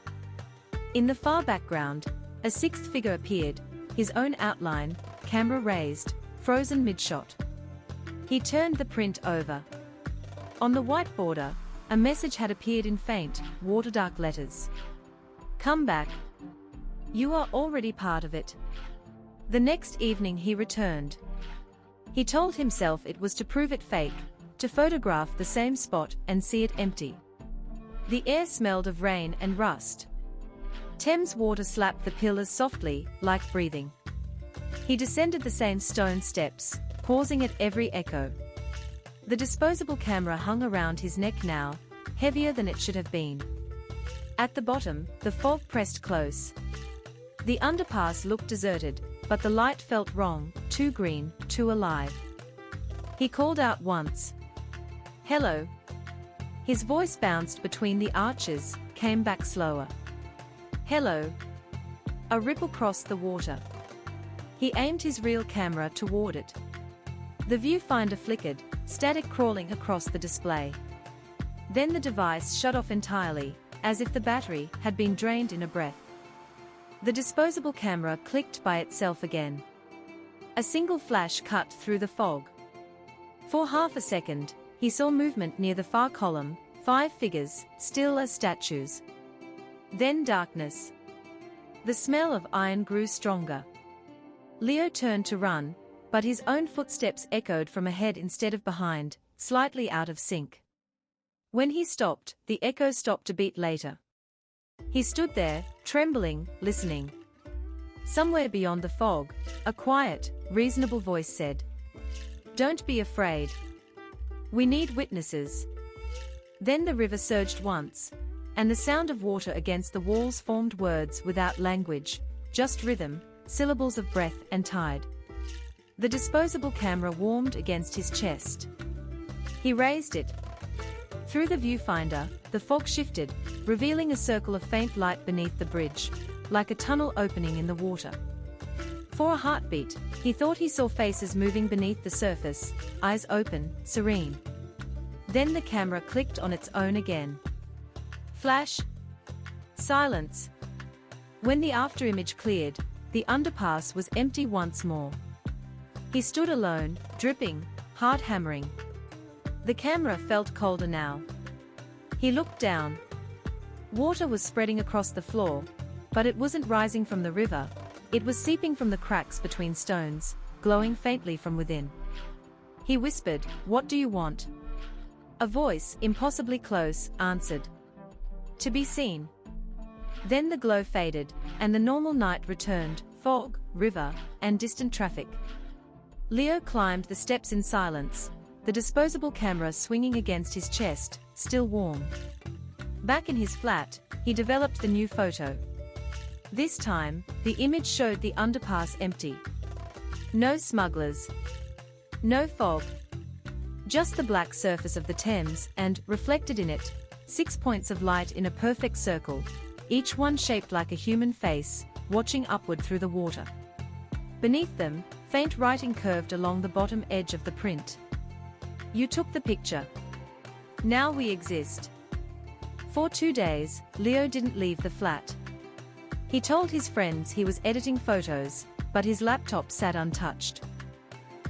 Speaker 1: In the far background, a 6th figure appeared, his own outline, camera raised, frozen mid-shot. He turned the print over. On the white border, a message had appeared in faint, water-dark letters. Come back. You are already part of it. The next evening he returned. He told himself it was to prove it fake, to photograph the same spot and see it empty. The air smelled of rain and rust. Thames water slapped the pillars softly, like breathing. He descended the same stone steps, pausing at every echo. The disposable camera hung around his neck now, heavier than it should have been. At the bottom, the fog pressed close. The underpass looked deserted, but the light felt wrong, too green, too alive. He called out once. Hello. His voice bounced between the arches, came back slower. Hello. A ripple crossed the water. He aimed his real camera toward it. The viewfinder flickered, static crawling across the display. Then the device shut off entirely, as if the battery had been drained in a breath. The disposable camera clicked by itself again. A single flash cut through the fog. For half a second, he saw movement near the far column, 5 figures, still as statues. Then darkness. The smell of iron grew stronger. Leo turned to run, but his own footsteps echoed from ahead instead of behind, slightly out of sync. When he stopped, the echo stopped a beat later. He stood there, trembling, listening. Somewhere beyond the fog, a quiet, reasonable voice said, "Don't be afraid. We need witnesses." Then the river surged once, and the sound of water against the walls formed words without language, just rhythm, syllables of breath and tide. The disposable camera warmed against his chest. He raised it. Through the viewfinder, the fog shifted, revealing a circle of faint light beneath the bridge, like a tunnel opening in the water. For a heartbeat, he thought he saw faces moving beneath the surface, eyes open, serene. Then the camera clicked on its own again. Flash. Silence. When the afterimage cleared, the underpass was empty once more. He stood alone, dripping, heart hammering. The camera felt colder now. He looked down. Water was spreading across the floor, but it wasn't rising from the river. It was seeping from the cracks between stones, glowing faintly from within. He whispered, "What do you want?" A voice, impossibly close, answered, "To be seen." Then the glow faded, and the normal night returned, fog, river, and distant traffic. Leo climbed the steps in silence, the disposable camera swinging against his chest, still warm. Back in his flat, he developed the new photo. This time, the image showed the underpass empty. No smugglers. No fog. Just the black surface of the Thames and, reflected in it, 6 points of light in a perfect circle, each one shaped like a human face, watching upward through the water. Beneath them, faint writing curved along the bottom edge of the print. "You took the picture. Now we exist." For 2 days, Leo didn't leave the flat. He told his friends he was editing photos, but his laptop sat untouched.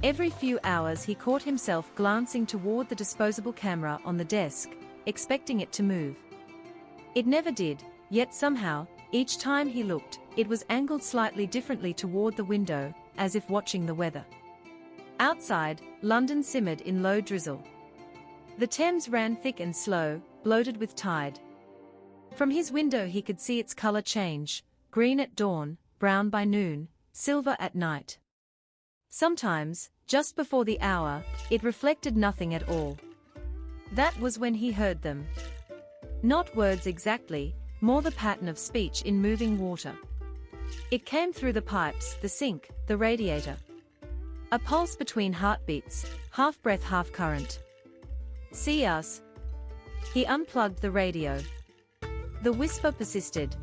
Speaker 1: Every few hours he caught himself glancing toward the disposable camera on the desk, expecting it to move. It never did, yet somehow, each time he looked, it was angled slightly differently toward the window, as if watching the weather. Outside, London simmered in low drizzle. The Thames ran thick and slow, bloated with tide. From his window he could see its color change, green at dawn, brown by noon, silver at night. Sometimes, just before the hour, it reflected nothing at all. That was when he heard them. Not words exactly, more the pattern of speech in moving water. It came through the pipes, the sink, the radiator. A pulse between heartbeats, half breath, half current. "See us?" He unplugged the radio. The whisper persisted.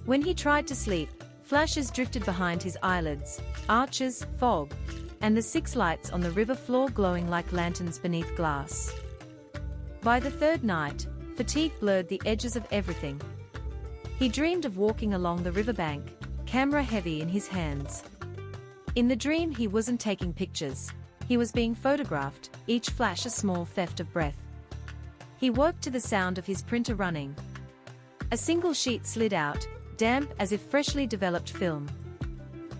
Speaker 1: When he tried to sleep, flashes drifted behind his eyelids, arches, fog, and the 6 lights on the river floor glowing like lanterns beneath glass. By the 3rd night, fatigue blurred the edges of everything. He dreamed of walking along the riverbank, camera heavy in his hands. In the dream he wasn't taking pictures. He was being photographed, each flash a small theft of breath. He woke to the sound of his printer running. A single sheet slid out, damp as if freshly developed film.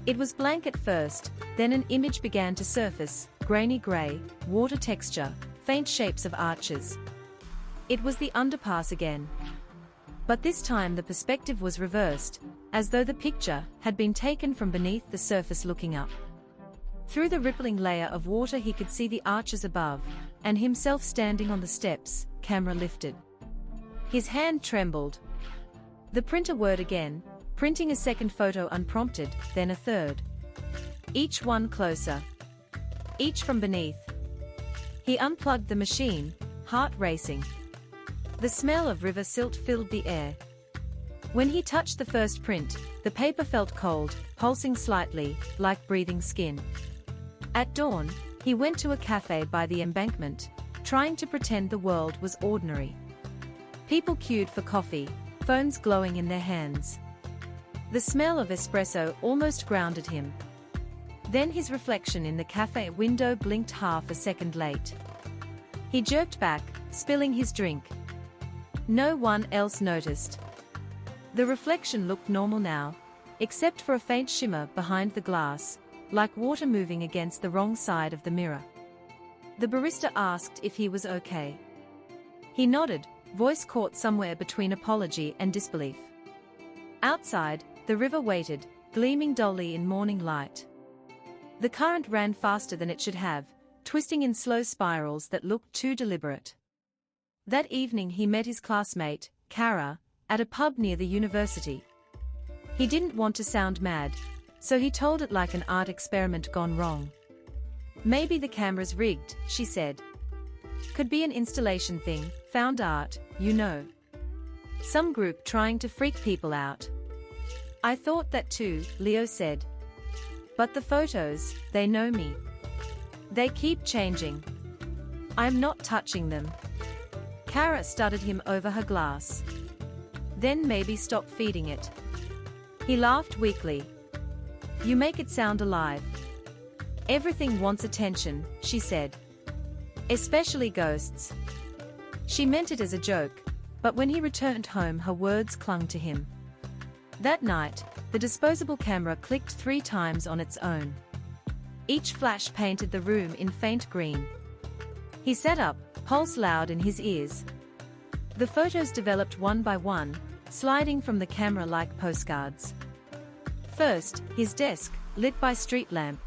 Speaker 1: It was blank at first, then an image began to surface, grainy grey, water texture, faint shapes of arches. It was the underpass again. But this time the perspective was reversed, as though the picture had been taken from beneath the surface looking up. Through the rippling layer of water he could see the arches above, and himself standing on the steps, camera lifted. His hand trembled. The printer whirred again, printing a second photo unprompted, then a third. Each one closer. Each from beneath. He unplugged the machine, heart racing. The smell of river silt filled the air. When he touched the first print, the paper felt cold, pulsing slightly, like breathing skin. At dawn, he went to a cafe by the embankment, trying to pretend the world was ordinary. People queued for coffee, phones glowing in their hands. The smell of espresso almost grounded him. Then his reflection in the cafe window blinked half a second late. He jerked back, spilling his drink. No one else noticed. The reflection looked normal now, except for a faint shimmer behind the glass, like water moving against the wrong side of the mirror. The barista asked if he was okay. He nodded, voice caught somewhere between apology and disbelief. Outside, the river waited, gleaming dully in morning light. The current ran faster than it should have, twisting in slow spirals that looked too deliberate. That evening he met his classmate, Kara, at a pub near the university. He didn't want to sound mad, so he told it like an art experiment gone wrong. "Maybe the camera's rigged," she said. "Could be an installation thing, found art, you know. Some group trying to freak people out." "I thought that too," Leo said. "But the photos, they know me. They keep changing. I'm not touching them." Kara studied him over her glass. "Then maybe stop feeding it." He laughed weakly. "You make it sound alive." "Everything wants attention," she said. "Especially ghosts." She meant it as a joke, but when he returned home her words clung to him. That night, the disposable camera clicked 3 times on its own. Each flash painted the room in faint green. He sat up, pulse loud in his ears. The photos developed one by one, sliding from the camera like postcards. First, his desk, lit by street lamp.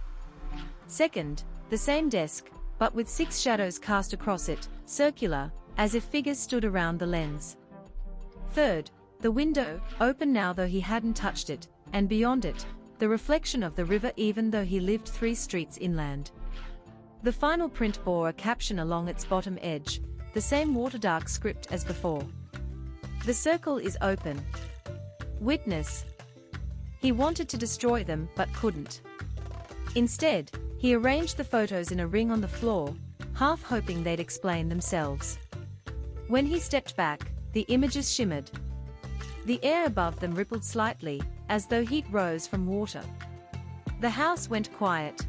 Speaker 1: Second, the same desk, but with 6 shadows cast across it, circular, as if figures stood around the lens. Third, the window, open now though he hadn't touched it, and beyond it, the reflection of the river even though he lived 3 streets inland. The final print bore a caption along its bottom edge, the same waterdark script as before. "The circle is open. Witness." He wanted to destroy them but couldn't. Instead, he arranged the photos in a ring on the floor, half hoping they'd explain themselves. When he stepped back, the images shimmered. The air above them rippled slightly, as though heat rose from water. The house went quiet.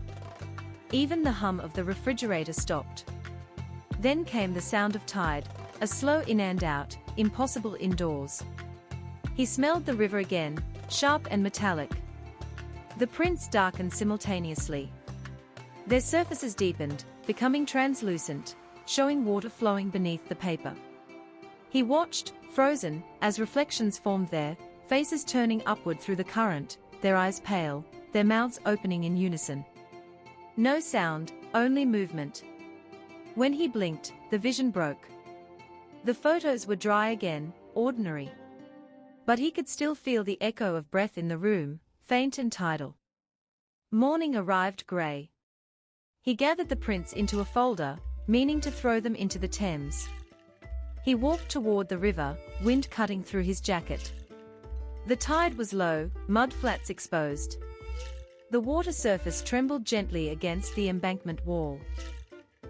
Speaker 1: Even the hum of the refrigerator stopped. Then came the sound of tide, a slow in and out, impossible indoors. He smelled the river again, sharp and metallic. The prints darkened simultaneously. Their surfaces deepened, becoming translucent, showing water flowing beneath the paper. He watched, frozen, as reflections formed there, faces turning upward through the current, their eyes pale, their mouths opening in unison. No sound, only movement. When he blinked, the vision broke. The photos were dry again, ordinary. But he could still feel the echo of breath in the room, faint and tidal. Morning arrived grey. He gathered the prints into a folder, meaning to throw them into the Thames. He walked toward the river, wind cutting through his jacket. The tide was low, mud flats exposed. The water surface trembled gently against the embankment wall.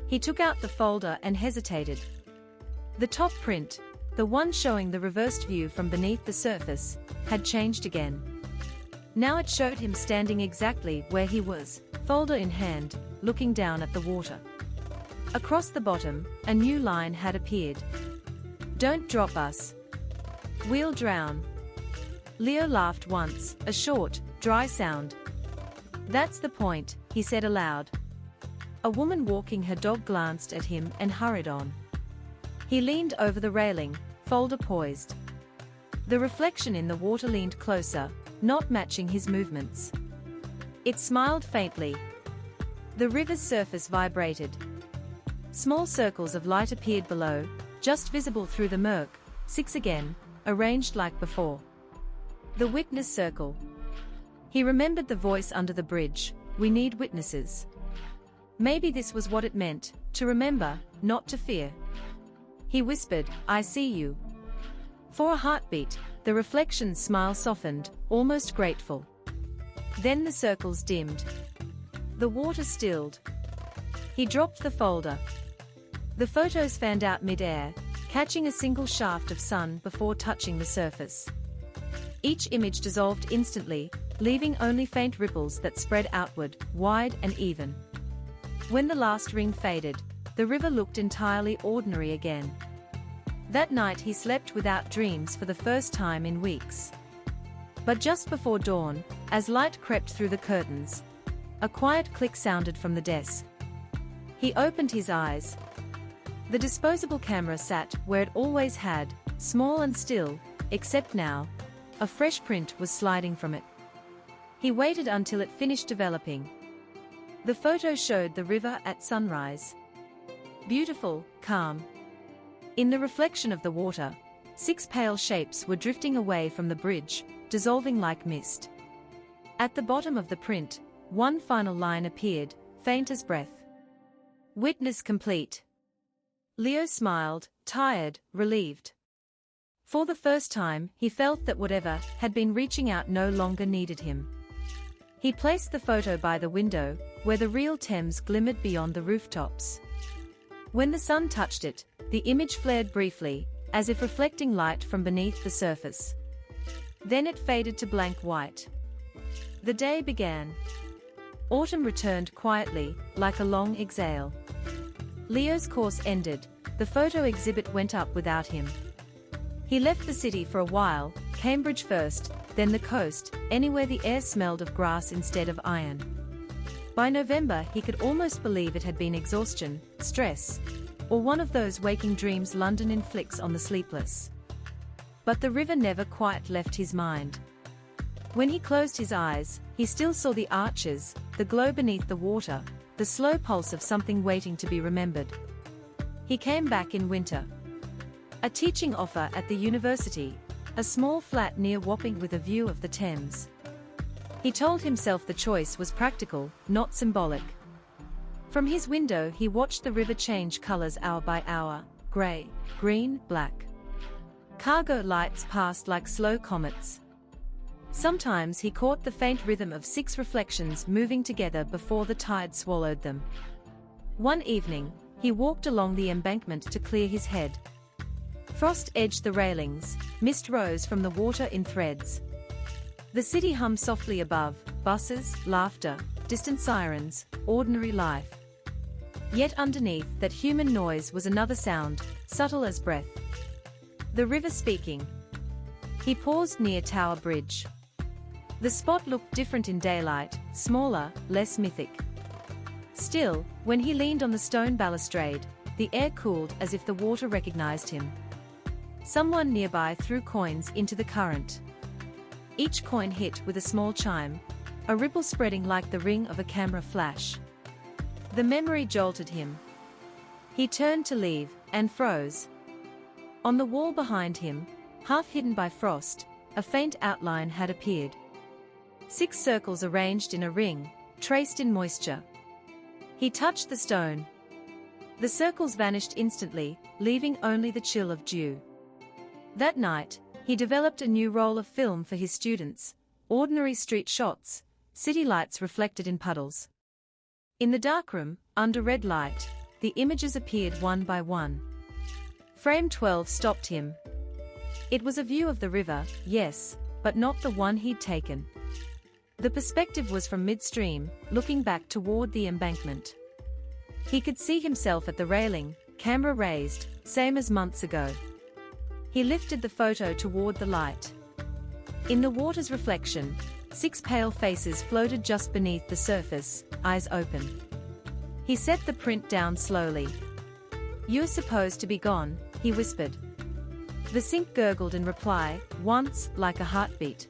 Speaker 1: He took out the folder and hesitated. The top print, the one showing the reversed view from beneath the surface, had changed again. Now it showed him standing exactly where he was, folder in hand, looking down at the water. Across the bottom, a new line had appeared. "Don't drop us. We'll drown." Leo laughed once, a short, dry sound. "That's the point," he said aloud. A woman walking her dog glanced at him and hurried on. He leaned over the railing, folder poised. The reflection in the water leaned closer, not matching his movements. It smiled faintly. The river's surface vibrated. Small circles of light appeared below, just visible through the murk, 6 again, arranged like before. The witness circle. He remembered the voice under the bridge, "We need witnesses." Maybe this was what it meant, to remember, not to fear. He whispered, "I see you." For a heartbeat, the reflection's smile softened, almost grateful. Then the circles dimmed. The water stilled. He dropped the folder. The photos fanned out mid-air, catching a single shaft of sun before touching the surface. Each image dissolved instantly, leaving only faint ripples that spread outward, wide and even. When the last ring faded, the river looked entirely ordinary again. That night he slept without dreams for the first time in weeks. But just before dawn, as light crept through the curtains, a quiet click sounded from the desk. He opened his eyes. The disposable camera sat where it always had, small and still, except now, a fresh print was sliding from it. He waited until it finished developing. The photo showed the river at sunrise. Beautiful, calm. In the reflection of the water, 6 pale shapes were drifting away from the bridge, dissolving like mist. At the bottom of the print, one final line appeared, faint as breath. "Witness complete." Leo smiled, tired, relieved. For the first time, he felt that whatever had been reaching out no longer needed him. He placed the photo by the window, where the real Thames glimmered beyond the rooftops. When the sun touched it, the image flared briefly, as if reflecting light from beneath the surface. Then it faded to blank white. The day began. Autumn returned quietly, like a long exhale. Leo's course ended, the photo exhibit went up without him. He left the city for a while, Cambridge first, then the coast, anywhere the air smelled of grass instead of iron. By November he could almost believe it had been exhaustion, stress, or one of those waking dreams London inflicts on the sleepless. But the river never quite left his mind. When he closed his eyes, he still saw the arches, the glow beneath the water, the slow pulse of something waiting to be remembered. He came back in winter. A teaching offer at the university, a small flat near Wapping with a view of the Thames. He told himself the choice was practical, not symbolic. From his window he watched the river change colors hour by hour, grey, green, black. Cargo lights passed like slow comets. Sometimes he caught the faint rhythm of 6 reflections moving together before the tide swallowed them. One evening, he walked along the embankment to clear his head. Frost edged the railings, mist rose from the water in threads. The city hummed softly above, buses, laughter, distant sirens, ordinary life. Yet underneath that human noise was another sound, subtle as breath. The river speaking. He paused near Tower Bridge. The spot looked different in daylight, smaller, less mythic. Still, when he leaned on the stone balustrade, the air cooled as if the water recognized him. Someone nearby threw coins into the current. Each coin hit with a small chime, a ripple spreading like the ring of a camera flash. The memory jolted him. He turned to leave, and froze. On the wall behind him, half hidden by frost, a faint outline had appeared. 6 circles arranged in a ring, traced in moisture. He touched the stone. The circles vanished instantly, leaving only the chill of dew. That night, he developed a new roll of film for his students, ordinary street shots, city lights reflected in puddles. In the darkroom, under red light, the images appeared one by one. Frame 12 stopped him. It was a view of the river, yes, but not the one he'd taken. The perspective was from midstream, looking back toward the embankment. He could see himself at the railing, camera raised, same as months ago. He lifted the photo toward the light. In the water's reflection, 6 pale faces floated just beneath the surface, eyes open. He set the print down slowly. "You're supposed to be gone," he whispered. The sink gurgled in reply, once, like a heartbeat.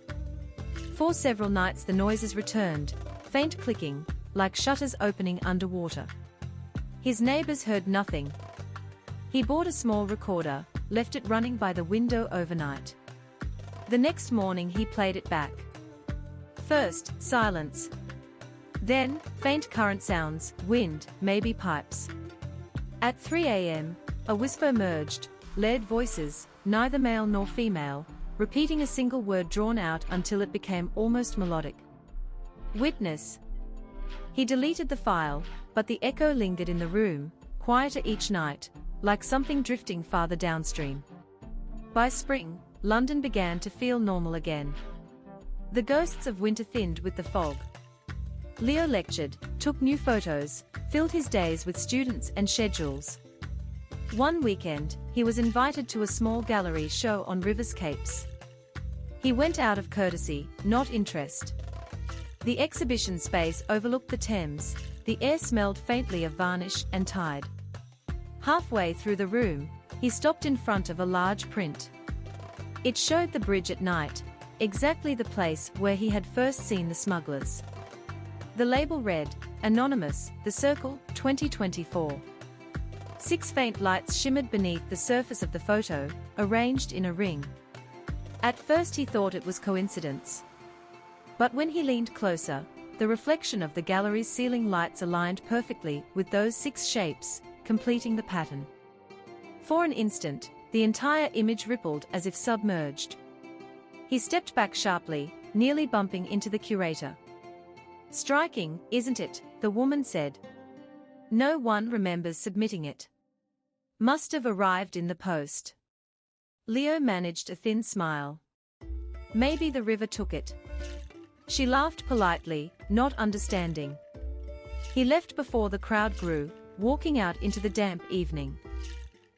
Speaker 1: For several nights the noises returned, faint clicking, like shutters opening underwater. His neighbors heard nothing. He bought a small recorder, left it running by the window overnight. The next morning he played it back. First, silence. Then, faint current sounds, wind, maybe pipes. At 3 a.m., a whisper merged, lead voices, neither male nor female, repeating a single word drawn out until it became almost melodic. Witness. He deleted the file, but the echo lingered in the room, quieter each night, like something drifting farther downstream. By spring, London began to feel normal again. The ghosts of winter thinned with the fog. Leo lectured, took new photos, filled his days with students and schedules. One weekend, he was invited to a small gallery show on Rivers Capes. He went out of courtesy, not interest. The exhibition space overlooked the Thames, the air smelled faintly of varnish and tide. Halfway through the room, he stopped in front of a large print. It showed the bridge at night, exactly the place where he had first seen the smugglers. The label read, "Anonymous, The Circle, 2024. 6 faint lights shimmered beneath the surface of the photo, arranged in a ring. At first he thought it was coincidence. But when he leaned closer, the reflection of the gallery's ceiling lights aligned perfectly with those 6 shapes, completing the pattern. For an instant, the entire image rippled as if submerged. He stepped back sharply, nearly bumping into the curator. "Striking, isn't it?" the woman said. "No one remembers submitting it. Must have arrived in the post." Leo managed a thin smile. "Maybe the river took it." She laughed politely, not understanding. He left before the crowd grew, walking out into the damp evening.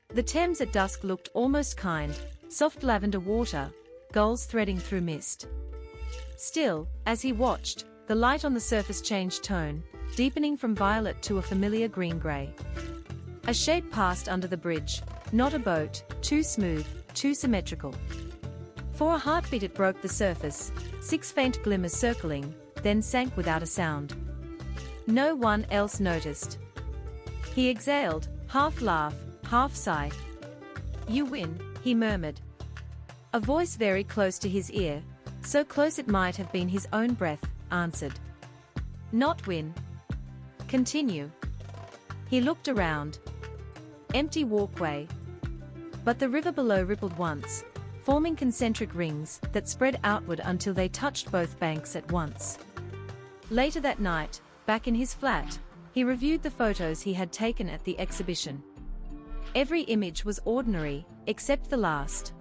Speaker 1: The Thames at dusk looked almost kind, soft lavender water, gulls threading through mist. Still, as he watched, the light on the surface changed tone, deepening from violet to a familiar green-grey. A shape passed under the bridge, not a boat, too smooth, too symmetrical. For a heartbeat it broke the surface, 6 faint glimmers circling, then sank without a sound. No one else noticed. He exhaled, half laugh, half sigh. "You win," he murmured. A voice very close to his ear, so close it might have been his own breath, answered. "Not win. Continue." He looked around. Empty walkway. But the river below rippled once, forming concentric rings that spread outward until they touched both banks at once. Later that night, back in his flat, he reviewed the photos he had taken at the exhibition. Every image was ordinary, except the last.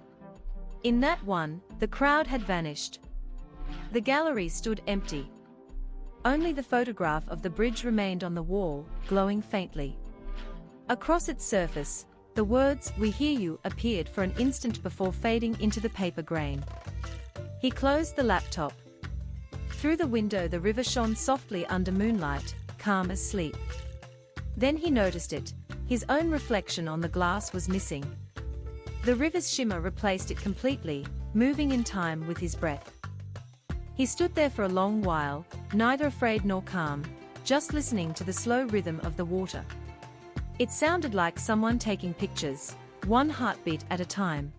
Speaker 1: In that one, the crowd had vanished. The gallery stood empty. Only the photograph of the bridge remained on the wall, glowing faintly. Across its surface, the words, "We hear you," appeared for an instant before fading into the paper grain. He closed the laptop. Through the window the river shone softly under moonlight, calm as sleep. Then he noticed it. His own reflection on the glass was missing. The river's shimmer replaced it completely, moving in time with his breath. He stood there for a long while, neither afraid nor calm, just listening to the slow rhythm of the water. It sounded like someone taking pictures, one heartbeat at a time.